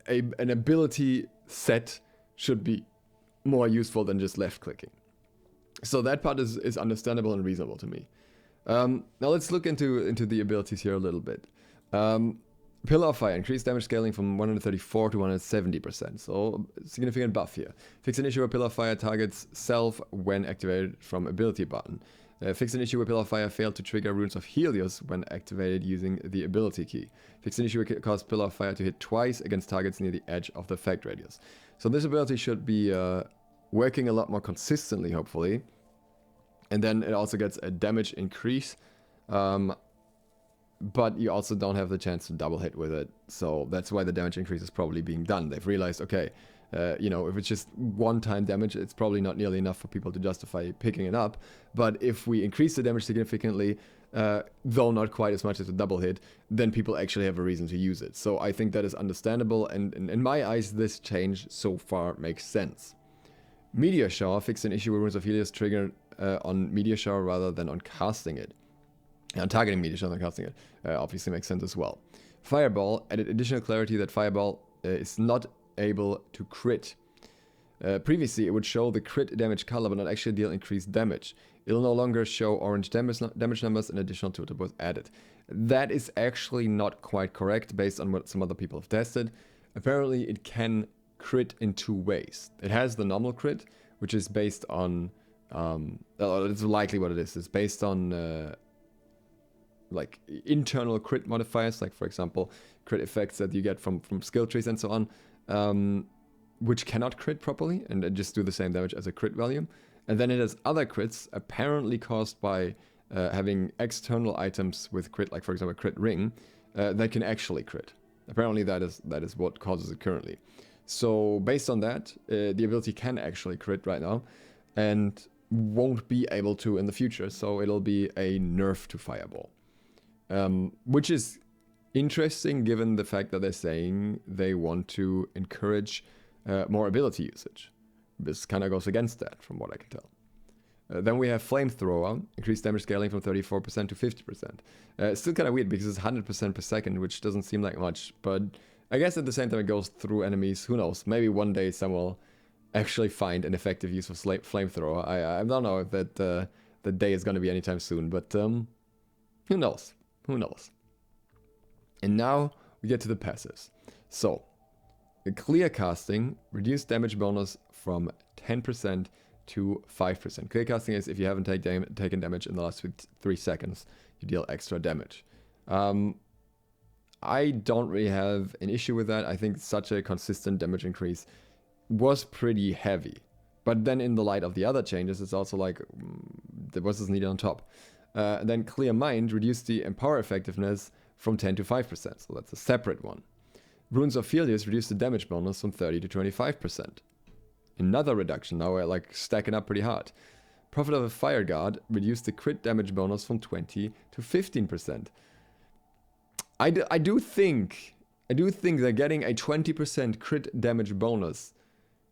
an ability set should be more useful than just left clicking. So that part is understandable and reasonable to me. Now let's look into the abilities here a little bit. Pillar of Fire, increased damage scaling from 134 to 170%, so significant buff here. Fix an issue where Pillar of Fire targets self when activated from ability button. Fix an issue where Pillar of Fire failed to trigger Runes of Helios when activated using the ability key. Fix an issue where it caused Pillar of Fire to hit twice against targets near the edge of the effect radius. So this ability should be working a lot more consistently, hopefully. And then it also gets a damage increase. But you also don't have the chance to double hit with it. So that's why the damage increase is probably being done. They've realized, okay, you know, if it's just one-time damage, it's probably not nearly enough for people to justify picking it up. But if we increase the damage significantly, though not quite as much as a double hit, then people actually have a reason to use it. So I think that is understandable, and in my eyes, this change so far makes sense. Meteor Shower, fix an issue where Runes of Helios trigger on Meteor Shower rather than on casting it. And targeting Meteor Shower than casting it obviously makes sense as well. Fireball added additional clarity that Fireball is not able to crit. Previously, it would show the crit damage color, but not actually deal increased damage. It'll no longer show orange damage numbers, and additional tooltip was added. That is actually not quite correct based on what some other people have tested. Apparently, it can crit in two ways. It has the normal crit, which is based on... it's likely what it is. It's based on... like internal crit modifiers, like for example crit effects that you get from skill trees and so on, which cannot crit properly and just do the same damage as a crit value. And then it has other crits apparently caused by having external items with crit, like for example crit ring, that can actually crit. Apparently that is what causes it currently. So based on that, the ability can actually crit right now and won't be able to in the future, so it'll be a nerf to Fireball. Which is interesting given the fact that they're saying they want to encourage more ability usage. This kind of goes against that, from what I can tell. Then we have Flamethrower, increased damage scaling from 34% to 50%. It's still kind of weird because it's 100% per second, which doesn't seem like much, but I guess at the same time it goes through enemies. Who knows? Maybe one day someone will actually find an effective use of Flamethrower. I don't know if that the day is going to be anytime soon, but who knows? Who knows? And now we get to the passives. So, the clear casting, reduced damage bonus from 10% to 5%. Clear casting is if you haven't taken damage in the last 3 seconds, you deal extra damage. I don't really have an issue with that. I think such a consistent damage increase was pretty heavy. But then in the light of the other changes, it's also like, what's this needed on top? Then Clear Mind reduced the Empower effectiveness from 10 to 5%, so that's a separate one. Runes of Helios reduced the damage bonus from 30 to 25%. Another reduction, now we're like stacking up pretty hard. Prophet of a Fire Guard reduced the crit damage bonus from 20 to 15%. I do think that getting a 20% crit damage bonus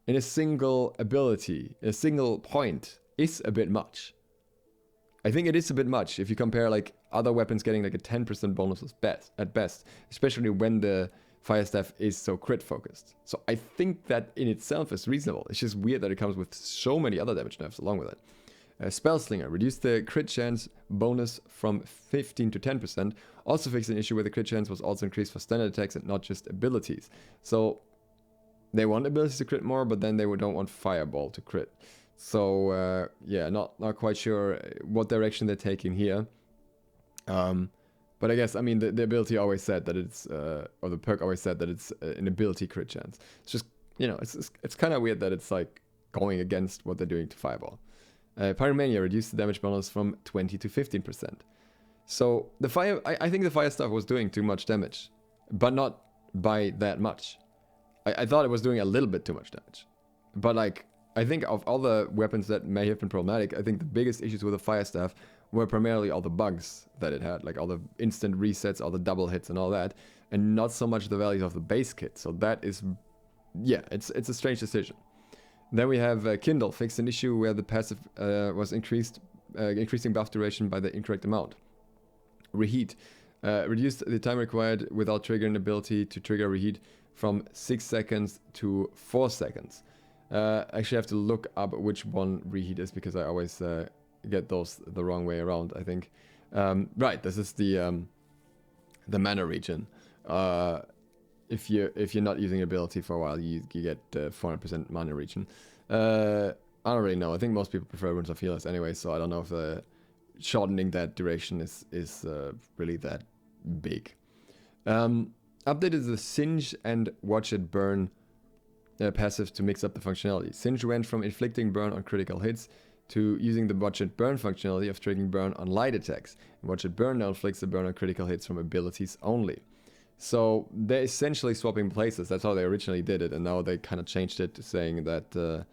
in a single ability, a single point, is a bit much. I think it is a bit much if you compare like other weapons getting like a 10% bonus at best, especially when the Fire Staff is so crit focused. So I think that in itself is reasonable. It's just weird that it comes with so many other damage nerfs along with it. Spellslinger reduced the crit chance bonus from 15 to 10%. Also fixed an issue where the crit chance was also increased for standard attacks and not just abilities. So they want abilities to crit more, but then they don't want Fireball to crit. So yeah, not quite sure what direction they're taking here. But I guess, I mean, the ability always said that it's, or the perk always said that it's an ability crit chance. It's just, you know, it's kind of weird that it's like going against what they're doing to Fireball. Pyromania reduced the damage bonus from 20 to 15%. So the fire, I think the Fire Staff was doing too much damage, but not by that much. I thought it was doing a little bit too much damage. But like, I think of all the weapons that may have been problematic, I think the biggest issues with the Fire Staff were primarily all the bugs that it had, like all the instant resets, all the double hits and all that, and not so much the values of the base kit. So that is, yeah, it's a strange decision. Then we have Kindle, fixed an issue where the passive was increasing buff duration by the incorrect amount. Reheat Reduced the time required without triggering ability to trigger reheat from 6 seconds to 4 seconds. Actually, I have to look up which one reheat is because I always get those the wrong way around, I think. Right, this is the mana regen. If you're not using ability for a while, you get 400% mana regen. I don't really know. I think most people prefer Runes of Healers anyway, so I don't know if shortening that duration is really that big. Updated the Singe and Watch It Burn passive to mix up the functionality. Singe went from inflicting burn on critical hits to using the Watch It Burn functionality of triggering burn on light attacks. And Watch It Burn now inflicts the burn on critical hits from abilities only. So they're essentially swapping places. That's how they originally did it, and now they kind of changed it to saying that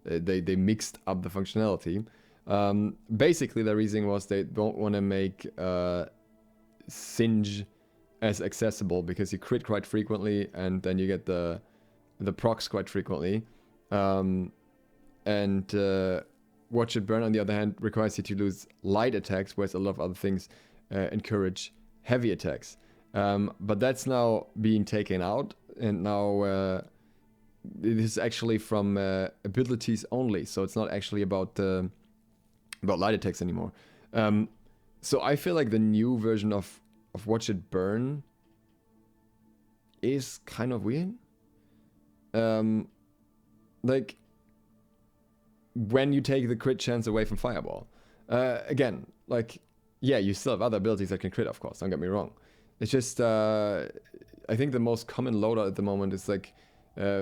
they mixed up the functionality. Basically, the reason was they don't want to make Singe as accessible because you crit quite frequently, and then you get the procs quite frequently. Watch It Burn, on the other hand, requires you to lose light attacks, whereas a lot of other things encourage heavy attacks. But that's now being taken out, and now it is actually from abilities only, so it's not actually about light attacks anymore. So I feel like the new version of Watch It Burn is kind of weird. Like when you take the crit chance away from Fireball. Again, like, yeah, you still have other abilities that can crit, of course, don't get me wrong. It's just, I think the most common loadout at the moment is like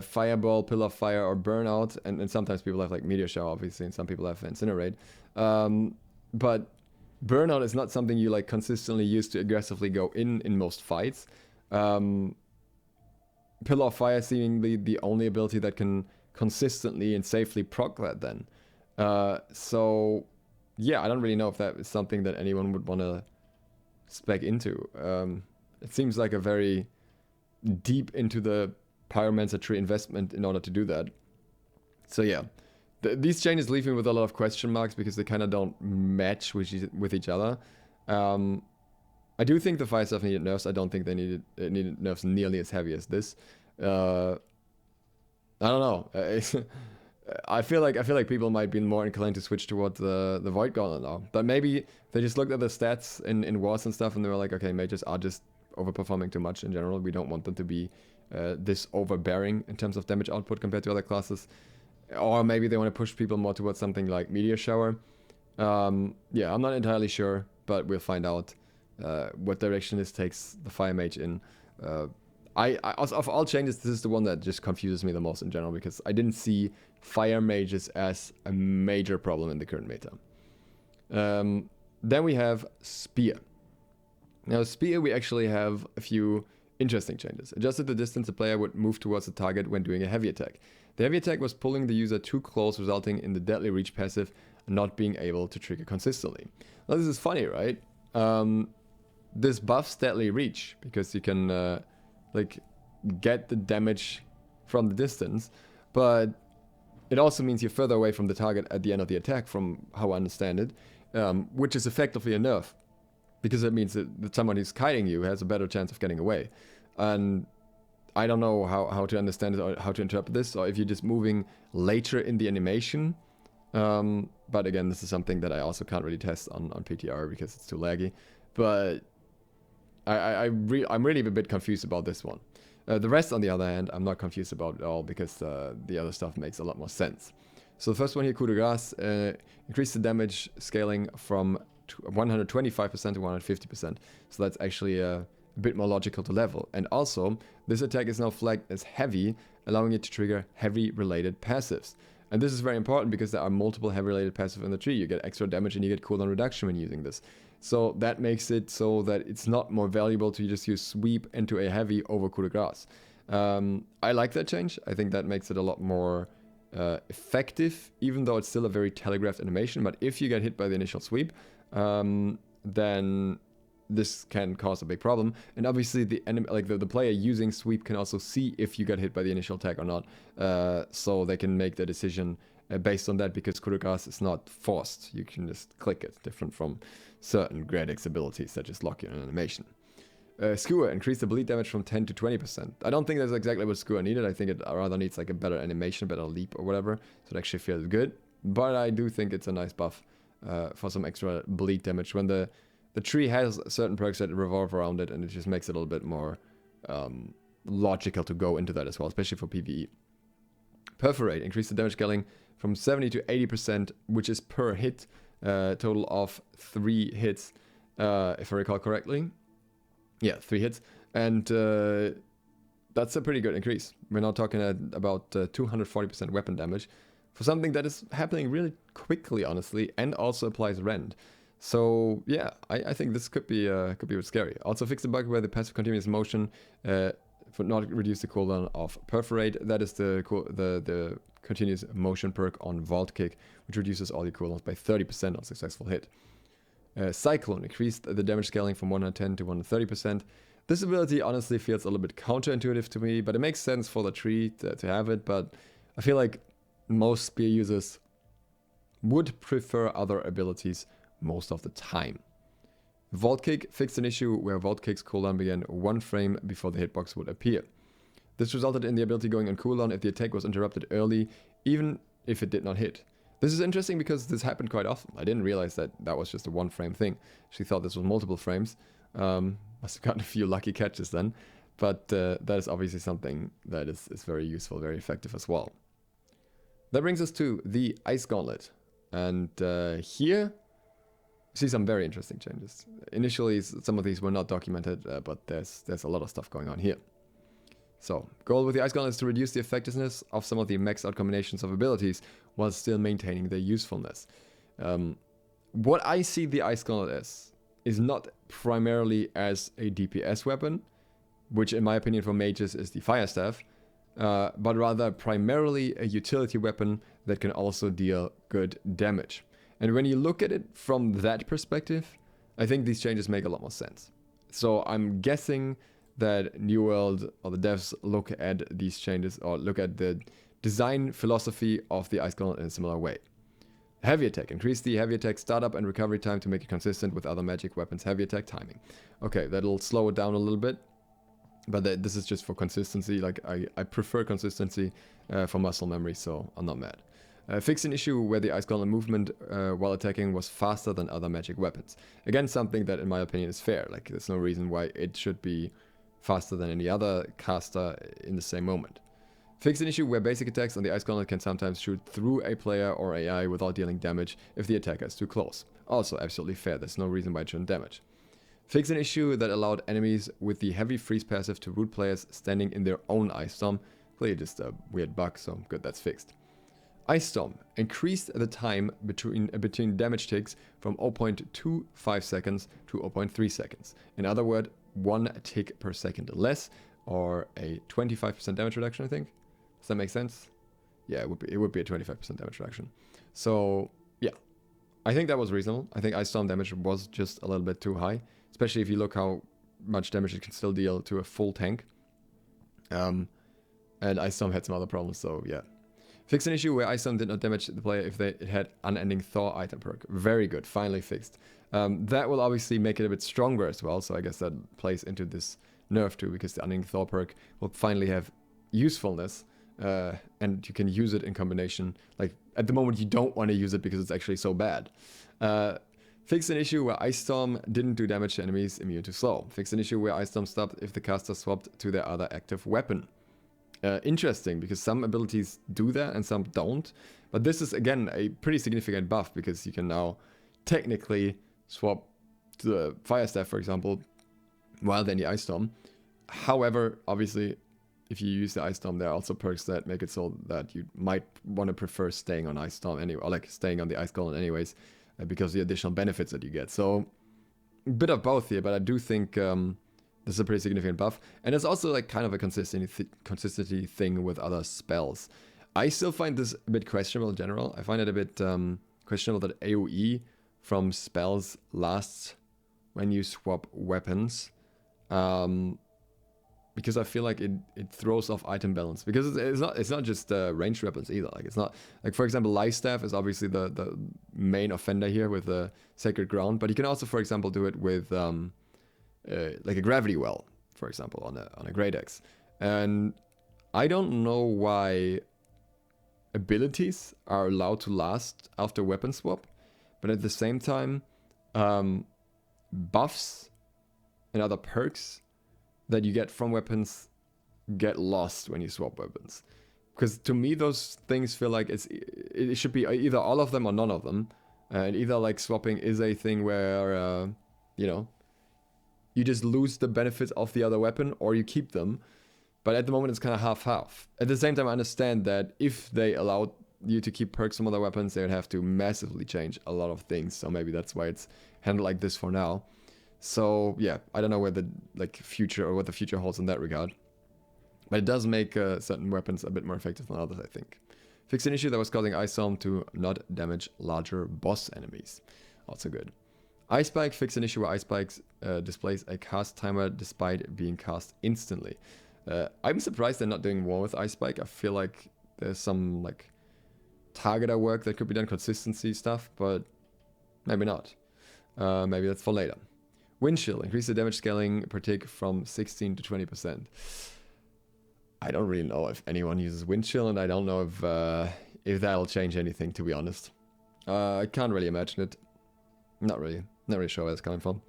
Fireball, Pillar of Fire, or Burnout, and sometimes people have like Meteor Shower, obviously, and some people have Incinerate. But Burnout is not something you like consistently use to aggressively go in most fights. Pillar of Fire seemingly the only ability that can consistently and safely proc that then. So yeah, I don't really know if that is something that anyone would want to spec into. It seems like a very deep into the Pyromancer tree investment in order to do that. So yeah, these changes leave me with a lot of question marks because they kind of don't match with each other. I do think the fire stuff needed nerfs. I don't think they needed nerfs nearly as heavy as this. I don't know. I feel like people might be more inclined to switch towards the Void Gauntlet now. But maybe they just looked at the stats in wars and stuff and they were like, okay, mages are just overperforming too much in general. We don't want them to be this overbearing in terms of damage output compared to other classes. Or maybe they want to push people more towards something like Meteor Shower. Yeah, I'm not entirely sure, but we'll find out what direction this takes the Fire Mage in. Of all changes, this is the one that just confuses me the most in general because I didn't see Fire Mages as a major problem in the current meta. Then we have Spear. Now, Spear, we actually have a few interesting changes. Adjusted the distance a player would move towards the target when doing a heavy attack. The heavy attack was pulling the user too close, resulting in the Deadly Reach passive not being able to trigger consistently. Now, this is funny, right? This buffs Deadly Reach because you can like get the damage from the distance, but it also means you're further away from the target at the end of the attack, from how I understand it, which is effectively a nerf, because it means that someone who's kiting you has a better chance of getting away. And I don't know how to understand it or how to interpret this, or if you're just moving later in the animation. But again, this is something that I also can't really test on PTR because it's too laggy. But I'm really a bit confused about this one. The rest, on the other hand, I'm not confused about at all because the other stuff makes a lot more sense. So the first one here, Coup de Grace, increase the damage scaling from 125% to 150%. So that's actually a bit more logical to level. And also, this attack is now flagged as heavy, allowing it to trigger heavy-related passives. And this is very important because there are multiple heavy-related passives in the tree. You get extra damage and you get cooldown reduction when using this. So that makes it so that it's not more valuable to just use Sweep into a heavy over Coup de Grace. I like that change. I think that makes it a lot more effective, even though it's still a very telegraphed animation. But if you get hit by the initial sweep, then this can cause a big problem. And obviously the enemy, like the player using sweep can also see if you got hit by the initial attack or not. So they can make the decision based on that, because Coup de Grace is not forced. You can just click it, different from certain Gradix abilities that just lock you in an animation. Skewer increased the bleed damage from 10 to 20%. I don't think that's exactly what Skewer needed. I think it rather needs like a better animation, better leap or whatever, so it actually feels good. But I do think it's a nice buff for some extra bleed damage when the tree has certain perks that revolve around it, and it just makes it a little bit more logical to go into that as well, especially for PvE. Perforate increased the damage scaling from 70 to 80%, which is per hit, total of 3 hits, if I recall correctly. Yeah, 3 hits, and that's a pretty good increase. We're now talking about 240% weapon damage for something that is happening really quickly, honestly, and also applies rend. So yeah, I think this could be a bit scary. Also fix the bug where the passive continuous motion for not reduce the cooldown of Perforate. That is the continuous motion perk on Vault Kick, which reduces all your cooldowns by 30% on successful hit. Cyclone increased the damage scaling from 110 to 130%. This ability honestly feels a little bit counterintuitive to me, but it makes sense for the tree to have it. But I feel like most spear users would prefer other abilities most of the time. Vault Kick fixed an issue where Vault Kick's cooldown began 1 frame before the hitbox would appear. This resulted in the ability going on cooldown if the attack was interrupted early, even if it did not hit. This is interesting because this happened quite often. I didn't realize that was just a 1 frame thing. She thought this was multiple frames. Must have gotten a few lucky catches then. But that is obviously something that is very useful, very effective as well. That brings us to the Ice Gauntlet. And here, we see some very interesting changes. Initially, some of these were not documented, but there's a lot of stuff going on here. So, goal with the Ice Gauntlet is to reduce the effectiveness of some of the maxed out combinations of abilities while still maintaining their usefulness. What I see the Ice Gauntlet as is not primarily as a DPS weapon, which in my opinion for mages is the Fire Staff, but rather primarily a utility weapon that can also deal good damage. And when you look at it from that perspective, I think these changes make a lot more sense. So I'm guessing that New World or the devs look at these changes or look at the design philosophy of the Ice Gauntlet in a similar way. Heavy attack. Increase the heavy attack startup and recovery time to make it consistent with other magic weapons' heavy attack timing. Okay, that'll slow it down a little bit, but this is just for consistency. Like I prefer consistency for muscle memory, so I'm not mad. Fix an issue where the Ice Gauntlet movement while attacking was faster than other magic weapons. Again, something that in my opinion is fair. Like there's no reason why it should be faster than any other caster in the same moment. Fix an issue where basic attacks on the Ice Gauntlet can sometimes shoot through a player or AI without dealing damage if the attacker is too close. Also absolutely fair, there's no reason why it shouldn't damage. Fix an issue that allowed enemies with the heavy freeze passive to root players standing in their own Ice Storm. Clearly just a weird bug, so good, that's fixed. Ice Storm increased the time between damage ticks from 0.25 seconds to 0.3 seconds. In other words, 1 tick per second less, or a 25% damage reduction, I think. Does that make sense? Yeah, it would be a 25% damage reduction. So, yeah. I think that was reasonable. I think Ice Storm damage was just a little bit too high, especially if you look how much damage it can still deal to a full tank. And Ice Storm had some other problems, so yeah. Fix an issue where Ice Storm did not damage the player if it had Unending Thaw item perk. Very good, finally fixed. That will obviously make it a bit stronger as well, so I guess that plays into this nerf too, because the Unending Thaw perk will finally have usefulness, and you can use it in combination. Like, at the moment you don't want to use it because it's actually so bad. Fix an issue where Ice Storm didn't do damage to enemies immune to slow. Fix an issue where Ice Storm stopped if the caster swapped to their other active weapon. Interesting, because some abilities do that and some don't. But this is, again, a pretty significant buff, because you can now technically swap to the Fire Staff, for example, while they're in the Ice Storm. However, obviously, if you use the Ice Storm, there are also perks that make it so that you might want to prefer staying on Ice Storm anyway, or like staying on the Ice Gauntlet anyways, because of the additional benefits that you get. So, a bit of both here, but I do think this is a pretty significant buff. And it's also like kind of a consistency thing with other spells. I still find this a bit questionable in general. I find it a bit questionable that AoE from spells lasts when you swap weapons. Because I feel like it throws off item balance. Because it's not just ranged weapons either. Like it's not like, for example, Life Staff is obviously the main offender here with the Sacred Ground, but you can also, for example, do it with like a gravity well, for example, on a Great Axe. And I don't know why abilities are allowed to last after weapon swap, but at the same time, buffs and other perks that you get from weapons get lost when you swap weapons. Because to me, those things feel like it should be either all of them or none of them. And either like swapping is a thing where, you know, you just lose the benefits of the other weapon or you keep them. But at the moment, it's kind of half-half. At the same time, I understand that if they allowed you to keep perks from other weapons, they would have to massively change a lot of things. So maybe that's why it's handled like this for now. So yeah, I don't know where the future or what the future holds in that regard. But it does make certain weapons a bit more effective than others, I think. Fix an issue that was causing Ice Storm to not damage larger boss enemies. Also good. Ice Spike, fix an issue where Ice Spikes displays a cast timer despite being cast instantly. I'm surprised they're not doing more with Ice Spike. I feel like there's some like targeter work that could be done, consistency stuff, but maybe not. Maybe that's for later. Wind Chill, increase the damage scaling per tick from 16 to 20%. I don't really know if anyone uses Wind Chill, and I don't know if that'll change anything, to be honest. I can't really imagine it. Not really sure where it's coming from.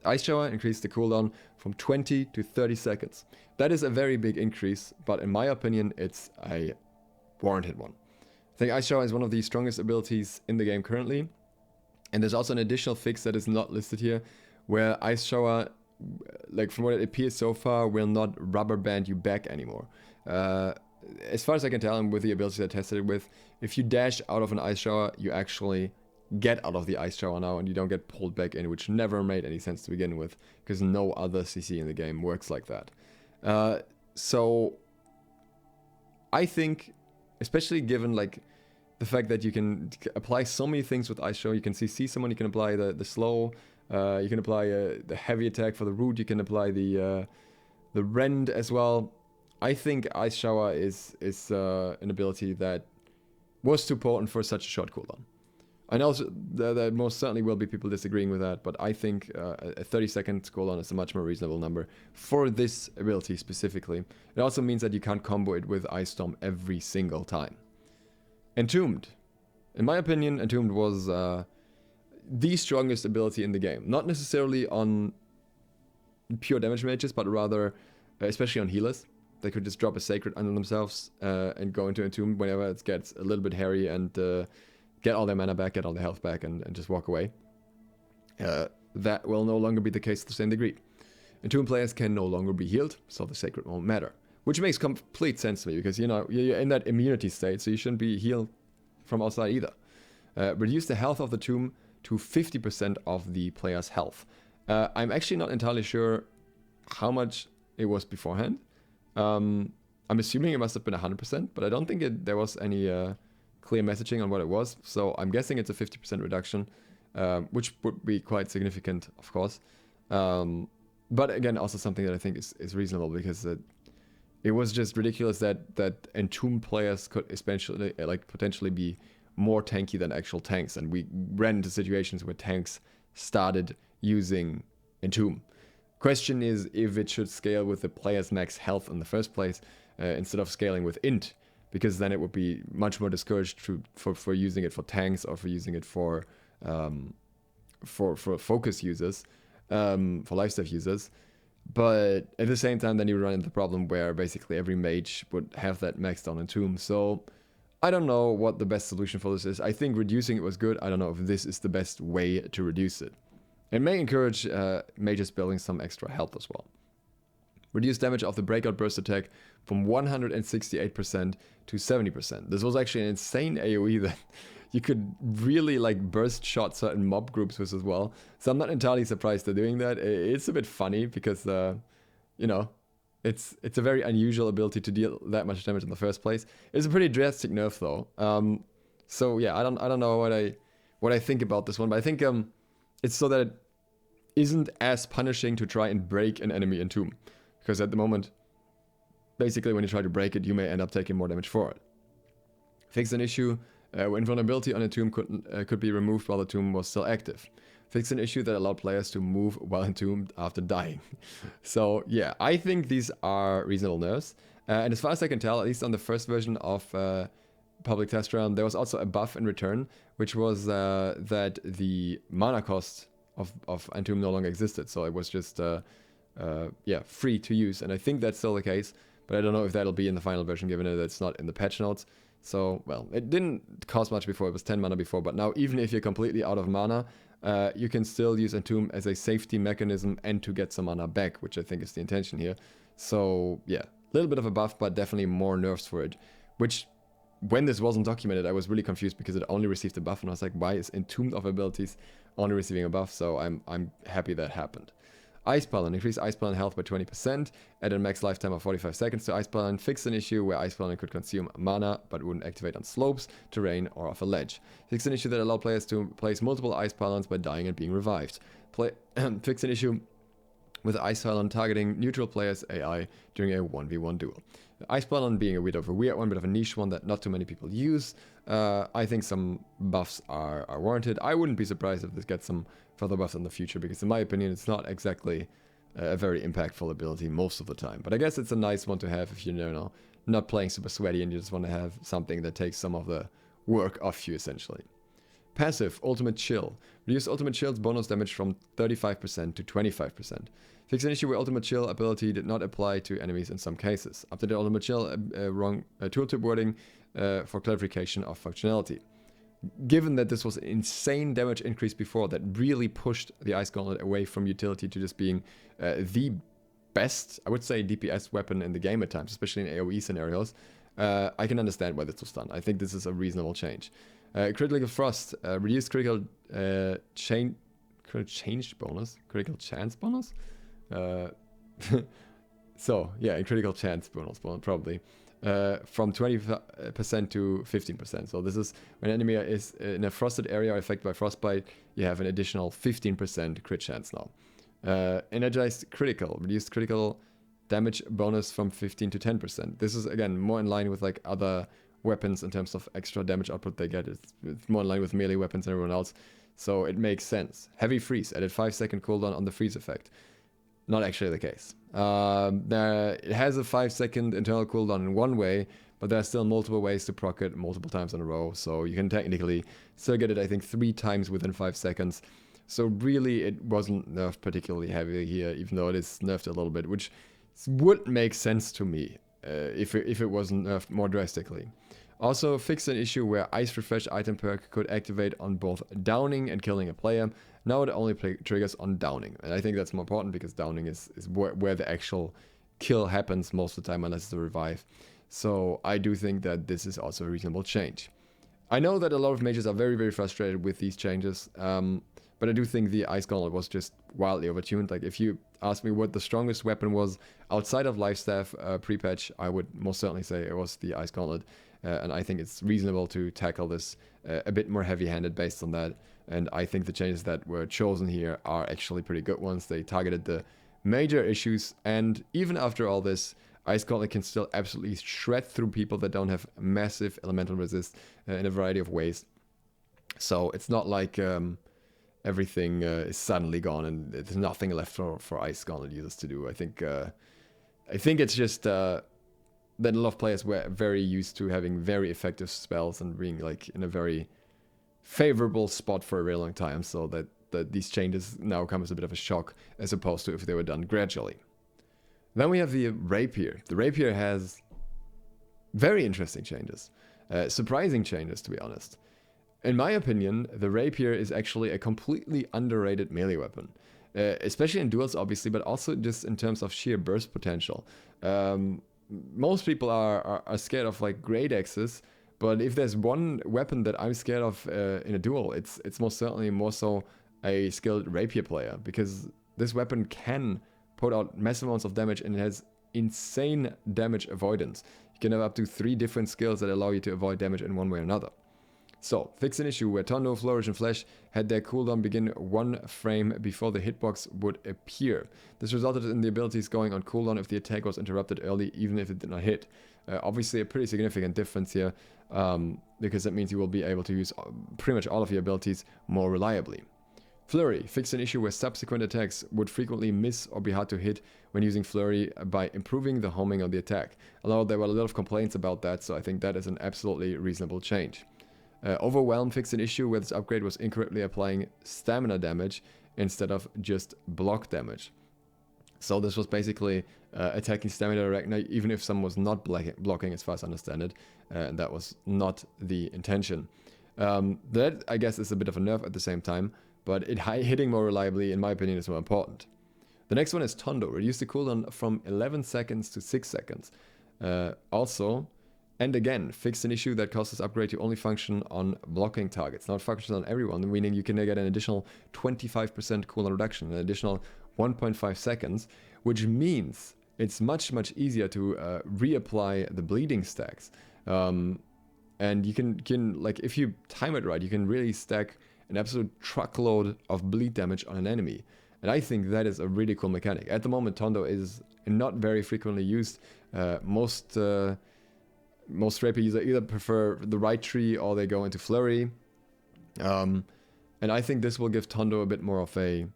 Ice Shower, increase the cooldown from 20 to 30 seconds. That is a very big increase, but in my opinion, it's a warranted one. I think Ice Shower is one of the strongest abilities in the game currently. And there's also an additional fix that is not listed here, where Ice Shower, like from what it appears so far, will not rubber band you back anymore. As far as I can tell, and with the abilities I tested it with, if you dash out of an Ice Shower, you actually get out of the Ice Shower now and you don't get pulled back in, which never made any sense to begin with, because no other CC in the game works like that. So I think, especially given like the fact that you can apply so many things with Ice Shower, you can CC someone, you can apply the slow, you can apply the heavy attack for the root, you can apply the rend as well. I think Ice Shower is an ability that was too potent for such a short cooldown. I know there most certainly will be people disagreeing with that, but I think a 30-second cooldown is a much more reasonable number for this ability specifically. It also means that you can't combo it with Ice Storm every single time. Entombed. In my opinion, Entombed was the strongest ability in the game. Not necessarily on pure damage mages, but rather, especially on healers. They could just drop a Sacred under themselves and go into Entombed whenever it gets a little bit hairy and get all their mana back, get all their health back, and just walk away. That will no longer be the case to the same degree. Entombed players can no longer be healed, so the Sacred won't matter. Which makes complete sense to me, because, you know, you're in that immunity state, so you shouldn't be healed from outside either. Reduce the health of the tomb to 50% of the player's health. I'm actually not entirely sure how much it was beforehand. I'm assuming it must have been 100%, but I don't think there was any clear messaging on what it was. So I'm guessing it's a 50% reduction, which would be quite significant, of course. But again, also something that I think is reasonable, because it was just ridiculous that Entombed players could especially potentially be more tanky than actual tanks, and we ran into situations where tanks started using Entomb. Question is if it should scale with the player's max health in the first place instead of scaling with int, because then it would be much more discouraged for using it for tanks or for using it for focus users, for lifesteal users. But at the same time, then you run into the problem where basically every mage would have that maxed on Entomb. So I don't know what the best solution for this is. I think reducing it was good. I don't know if this is the best way to reduce it. It may encourage mages building some extra health as well. Reduce damage of the breakout burst attack from 168% to 70%. This was actually an insane AoE that you could really like burst shot certain mob groups with as well. So I'm not entirely surprised they're doing that. It's a bit funny because, you know, it's a very unusual ability to deal that much damage in the first place. It's a pretty drastic nerf though. So yeah, I don't know what I think about this one, but I think it's so that it isn't as punishing to try and break an enemy Entomb. Because at the moment, basically when you try to break it, you may end up taking more damage for it. Fix an issue when vulnerability on a tomb could be removed while the tomb was still active. Fix an issue that allowed players to move while entombed after dying. So yeah, I think these are reasonable nerfs. And as far as I can tell, at least on the first version of Public Test Realm, there was also a buff in return, which was that the mana cost of Entomb no longer existed. So it was just yeah, free to use. And I think that's still the case, but I don't know if that'll be in the final version, given that it's not in the patch notes. So, well, it didn't cost much before, it was 10 mana before, but now even if you're completely out of mana, you can still use Entomb as a safety mechanism and to get some mana back, which I think is the intention here. So, yeah, a little bit of a buff, but definitely more nerfs for it, which, when this wasn't documented, I was really confused because it only received a buff, and I was like, why is Entombed of abilities only receiving a buff? So I'm happy that happened. Ice Paladin, increase Ice Paladin health by 20%, add a max lifetime of 45 seconds to Ice Paladin, fix an issue where Ice Paladin could consume mana but wouldn't activate on slopes, terrain, or off a ledge. Fix an issue that allowed players to place multiple Ice Paladins by dying and being revived. Fix an issue with Ice Paladin targeting neutral players' AI during a 1v1 duel. Ice Paladin being a bit of a weird one, bit of a niche one that not too many people use. I think some buffs are warranted. I wouldn't be surprised if this gets some further buffs in the future, because in my opinion it's not exactly a very impactful ability most of the time. But I guess it's a nice one to have if you're not playing super sweaty and you just want to have something that takes some of the work off you, essentially. Passive, Ultimate Chill. Reduce Ultimate Chill's bonus damage from 35% to 25%. Fix an issue where Ultimate Chill ability did not apply to enemies in some cases. Update the Ultimate Chill wrong tooltip wording for clarification of functionality. Given that this was an insane damage increase before that really pushed the Ice Gauntlet away from utility to just being the best, I would say, DPS weapon in the game at times, especially in AoE scenarios, I can understand why this was done. I think this is a reasonable change. Critical Frost, reduced critical changed bonus? Critical chance bonus? So, yeah, critical chance bonus, probably. From 20% to 15%. So this is when an enemy is in a frosted area or affected by frostbite, you have an additional 15% crit chance now. Energized critical, reduced critical damage bonus from 15 to 10%. This is, again, more in line with like other weapons in terms of extra damage output they get. It's more in line with melee weapons and everyone else. So it makes sense. Heavy freeze, added 5-second cooldown on the freeze effect. Not actually the case. It has a 5-second internal cooldown in one way, but there are still multiple ways to proc it multiple times in a row. So you can technically still get it, I think, 3 times within 5 seconds. So really, it wasn't nerfed particularly heavily here, even though it is nerfed a little bit, which would make sense to me if it wasn't nerfed more drastically. Also, fix an issue where Ice Refresh item perk could activate on both downing and killing a player. Now it only triggers on downing. And I think that's more important because downing is where the actual kill happens most of the time, unless it's a revive. So I do think that this is also a reasonable change. I know that a lot of mages are very, very frustrated with these changes. But I do think the Ice Gauntlet was just wildly overtuned. Like, if you ask me what the strongest weapon was outside of Lifestaff pre-patch, I would most certainly say it was the Ice Gauntlet. And I think it's reasonable to tackle this a bit more heavy-handed based on that. And I think the changes that were chosen here are actually pretty good ones. They targeted the major issues. And even after all this, Ice Gauntlet can still absolutely shred through people that don't have massive elemental resist in a variety of ways. So it's not like everything is suddenly gone and there's nothing left for Ice Gauntlet users to do. I think it's just that a lot of players were very used to having very effective spells and being like in a very favorable spot for a very long time, so that these changes now come as a bit of a shock as opposed to if they were done gradually. Then we have the Rapier. The Rapier has very interesting changes, surprising changes, to be honest. In my opinion, the Rapier is actually a completely underrated melee weapon, especially in duels, obviously, but also just in terms of sheer burst potential. Most people are scared of like great axes, but if there's one weapon that I'm scared of in a duel, it's most certainly more so a skilled Rapier player, because this weapon can put out massive amounts of damage and it has insane damage avoidance. You can have up to 3 different skills that allow you to avoid damage in one way or another. So, fix an issue where Tondo, Flourish, and Flash had their cooldown begin 1 frame before the hitbox would appear. This resulted in the abilities going on cooldown if the attack was interrupted early, even if it did not hit. Obviously, a pretty significant difference here, because that means you will be able to use pretty much all of your abilities more reliably. Flurry. Fix an issue where subsequent attacks would frequently miss or be hard to hit when using Flurry by improving the homing on the attack. Although there were a lot of complaints about that, so I think that is an absolutely reasonable change. Overwhelm. Fix an issue where this upgrade was incorrectly applying stamina damage instead of just block damage. So this was basically attacking stamina directly, even if someone was not blocking, as far as I understand it, and that was not the intention. That, I guess, is a bit of a nerf at the same time, but hitting more reliably, in my opinion, is more important. The next one is Tondo. Reduce the cooldown from 11 seconds to 6 seconds. Also, and again, fix an issue that causes upgrade to only function on blocking targets, not function on everyone, meaning you can get an additional 25% cooldown reduction, an additional 1.5 seconds, which means it's much easier to reapply the bleeding stacks. And you can, like, if you time it right, you can really stack an absolute truckload of bleed damage on an enemy. And I think that is a really cool mechanic. At the moment, Tondo is not very frequently used. Most Rapier users either prefer the right tree or they go into Flurry. And I think this will give Tondo a bit more of a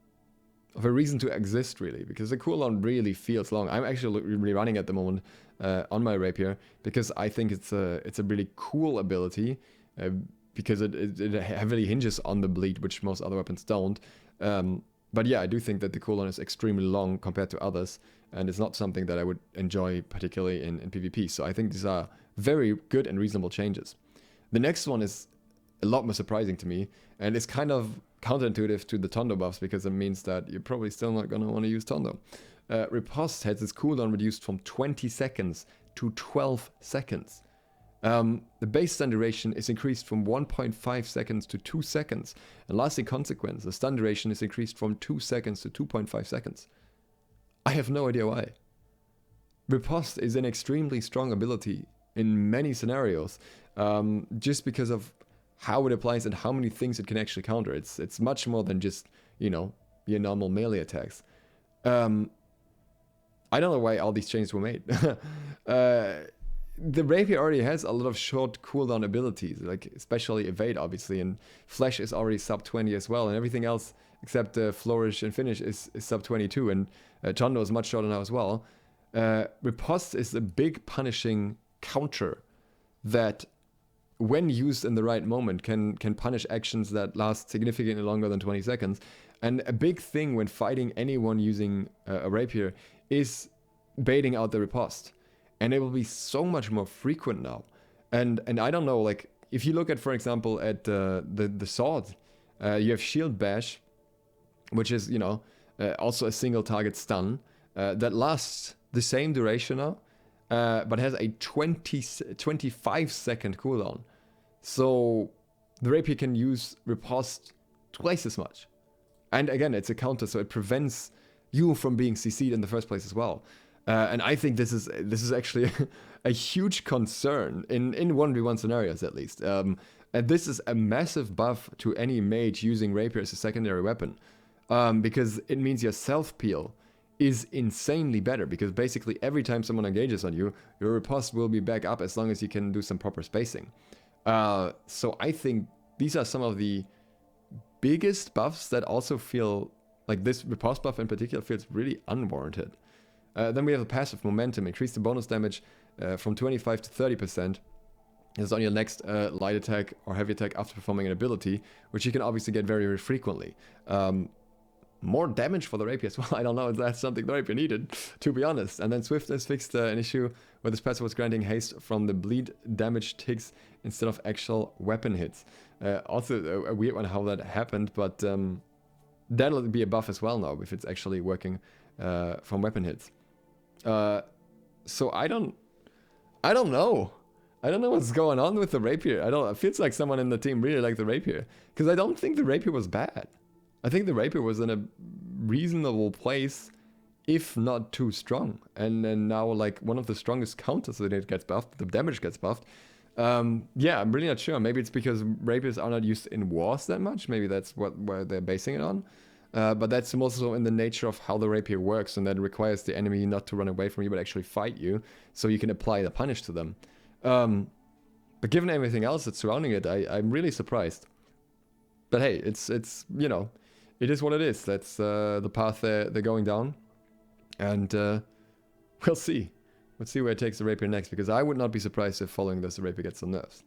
reason to exist, really, because the cooldown really feels long. I'm actually rerunning at the moment on my Rapier because I think it's a really cool ability because it heavily hinges on the bleed, which most other weapons don't. But yeah, I do think that the cooldown is extremely long compared to others, and it's not something that I would enjoy particularly in PvP. So I think these are very good and reasonable changes. The next one is a lot more surprising to me, and it's kind of counterintuitive to the Tondo buffs because it means that you're probably still not going to want to use Tondo. Riposte has its cooldown reduced from 20 seconds to 12 seconds. The base stun duration is increased from 1.5 seconds to 2 seconds. And lasting consequence, the stun duration is increased from 2 seconds to 2.5 seconds. I have no idea why. Riposte is an extremely strong ability in many scenarios, just because of how it applies and how many things it can actually counter. It's much more than just, your normal melee attacks. I don't know why all these changes were made. The Rapier already has a lot of short cooldown abilities, like especially Evade, obviously, and Flash is already sub 20 as well, and everything else except Flourish and Finish is sub 22, and Tondo is much shorter now as well. Riposte is a big punishing counter that, when used in the right moment, can punish actions that last significantly longer than 20 seconds. And a big thing when fighting anyone using a Rapier is baiting out the riposte. And it will be so much more frequent now. And I don't know, like, if you look at, for example, at the sword, you have Shield Bash, which is, also a single target stun that lasts the same duration now, but has a 25 second cooldown. So the Rapier can use riposte twice as much. And again, it's a counter, so it prevents you from being CC'd in the first place as well. And I think this is actually a huge concern in 1v1 scenarios, at least. And this is a massive buff to any mage using Rapier as a secondary weapon, because it means your self-peel is insanely better, because basically every time someone engages on you, your riposte will be back up as long as you can do some proper spacing. So I think these are some of the biggest buffs that also feel like this riposte buff in particular feels really unwarranted. Then we have a passive momentum, increase the bonus damage from 25 to 30%. This is on your next light attack or heavy attack after performing an ability, which you can obviously get very, very frequently. More damage for the Rapier as well. I don't know if that's something the Rapier needed, to be honest. And then Swiftness fixed an issue where this passive was granting haste from the bleed damage ticks instead of actual weapon hits. Also a weird one how that happened, but that'll be a buff as well now if it's actually working from weapon hits. So I don't know. I don't know what's going on with the Rapier. It feels like someone in the team really liked the Rapier, because I don't think the Rapier was bad. I think the Rapier was in a reasonable place, if not too strong. And then now, like, one of the strongest counters that it gets buffed, the damage gets buffed. Yeah, I'm really not sure. Maybe it's because rapiers are not used in wars that much. Maybe that's where they're basing it on. But that's also in the nature of how the rapier works, and that it requires the enemy not to run away from you, but actually fight you, so you can apply the punish to them. But given everything else that's surrounding it, I'm really surprised. But hey, it's you know, it is what it is. That's the path they're going down, and we'll see. Let's see where it takes the rapier next, because I would not be surprised if following this the rapier gets some nerfs.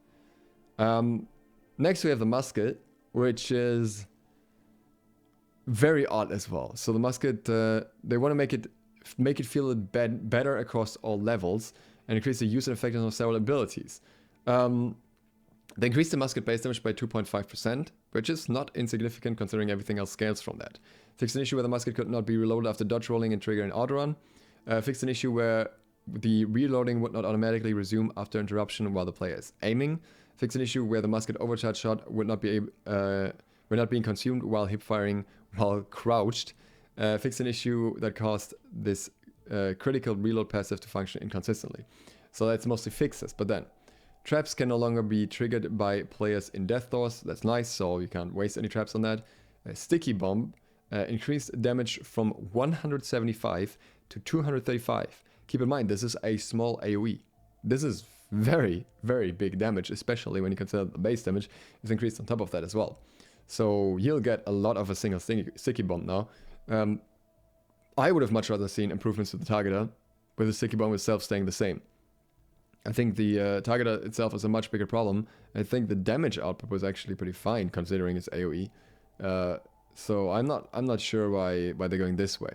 Next we have the musket, which is very odd as well. So the musket, they want to make it feel better across all levels and increase the use and effectiveness of several abilities. They increased the musket base damage by 2.5%, which is not insignificant considering everything else scales from that. Fixed an issue where the musket could not be reloaded after dodge rolling and trigger an autorun. Fixed an issue where the reloading would not automatically resume after interruption while the player is aiming. Fixed an issue where the musket overcharge shot would not be not being consumed while hip firing while crouched. Fixed an issue that caused this critical reload passive to function inconsistently. So that's mostly fixes, but then traps can no longer be triggered by players in death doors. That's nice, so you can't waste any traps on that. Sticky bomb increased damage from 175 to 235. Keep in mind, this is a small AoE. This is very, very big damage, especially when you consider the base damage is increased on top of that as well. So you'll get a lot of a single sticky bomb now. I would have much rather seen improvements to the targeter, with the sticky bomb itself staying the same. I think the targeter itself is a much bigger problem. I think the damage output was actually pretty fine considering its AoE. So I'm not sure why they're going this way.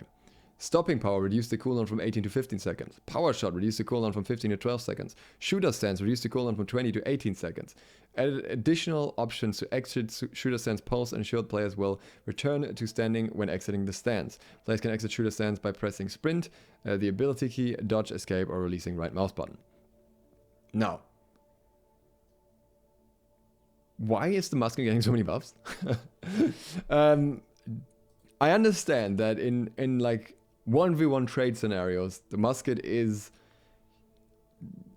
Stopping power reduced the cooldown from 18 to 15 seconds. Power shot reduced the cooldown from 15 to 12 seconds. Shooter stance reduced the cooldown from 20 to 18 seconds. Added additional options to exit shooter stance pulse and ensured players will return to standing when exiting the stance. Players can exit shooter stance by pressing sprint, the ability key, dodge, escape, or releasing right mouse button. Now, why is the musket getting so many buffs? I understand that in like 1v1 trade scenarios, the musket is,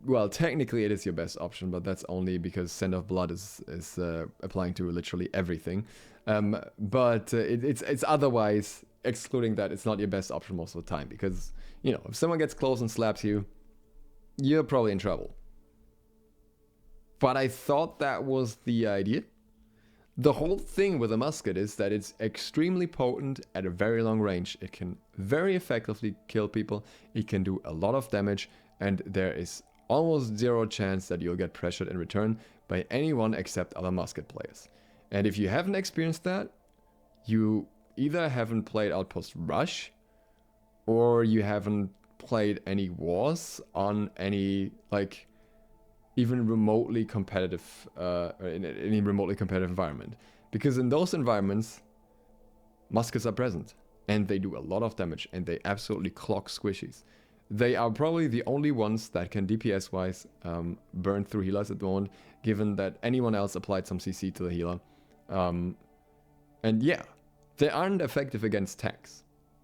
well, technically it is your best option, but that's only because Scent of Blood is applying to literally everything. But it's otherwise, excluding that, it's not your best option most of the time, because, you know, if someone gets close and slaps you, you're probably in trouble. But I thought that was the idea. The whole thing with a musket is that it's extremely potent at a very long range. It can very effectively kill people. It can do a lot of damage, and there is almost zero chance that you'll get pressured in return by anyone except other musket players. And if you haven't experienced that, you either haven't played Outpost Rush, or you haven't played any wars on any, like, even remotely competitive, in any remotely competitive environment. Because in those environments, muskets are present, and they do a lot of damage, and they absolutely clock squishies. They are probably the only ones that can DPS-wise burn through healers at the moment, given that anyone else applied some CC to the healer. And yeah, they aren't effective against tanks.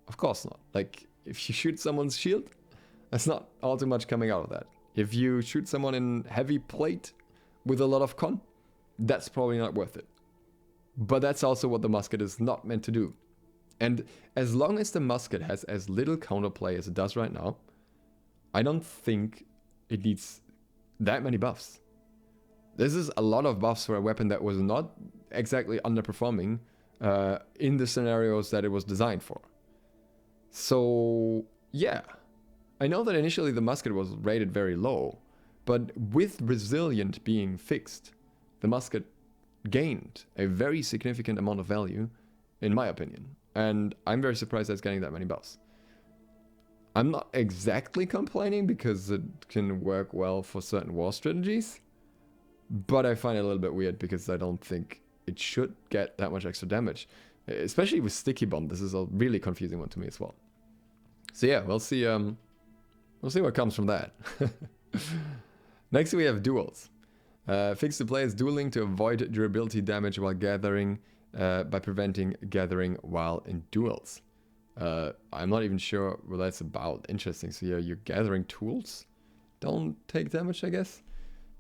Of course not. Like, if you shoot someone's shield, there's not all too much coming out of that. If you shoot someone in heavy plate with a lot of con, that's probably not worth it. But that's also what the musket is not meant to do. And as long as the musket has as little counterplay as it does right now, I don't think it needs that many buffs. This is a lot of buffs for a weapon that was not exactly underperforming in the scenarios that it was designed for. So, yeah. I know that initially the musket was rated very low, but with Resilient being fixed, the musket gained a very significant amount of value, in my opinion. And I'm very surprised that it's getting that many buffs. I'm not exactly complaining because it can work well for certain war strategies, but I find it a little bit weird because I don't think it should get that much extra damage. Especially with Sticky Bomb, this is a really confusing one to me as well. So yeah, we'll see what comes from that. Next we have duels. Fix the player's dueling to avoid durability damage while gathering by preventing gathering while in duels. I'm not even sure what that's about. Interesting. So you're gathering tools. Don't take damage, I guess.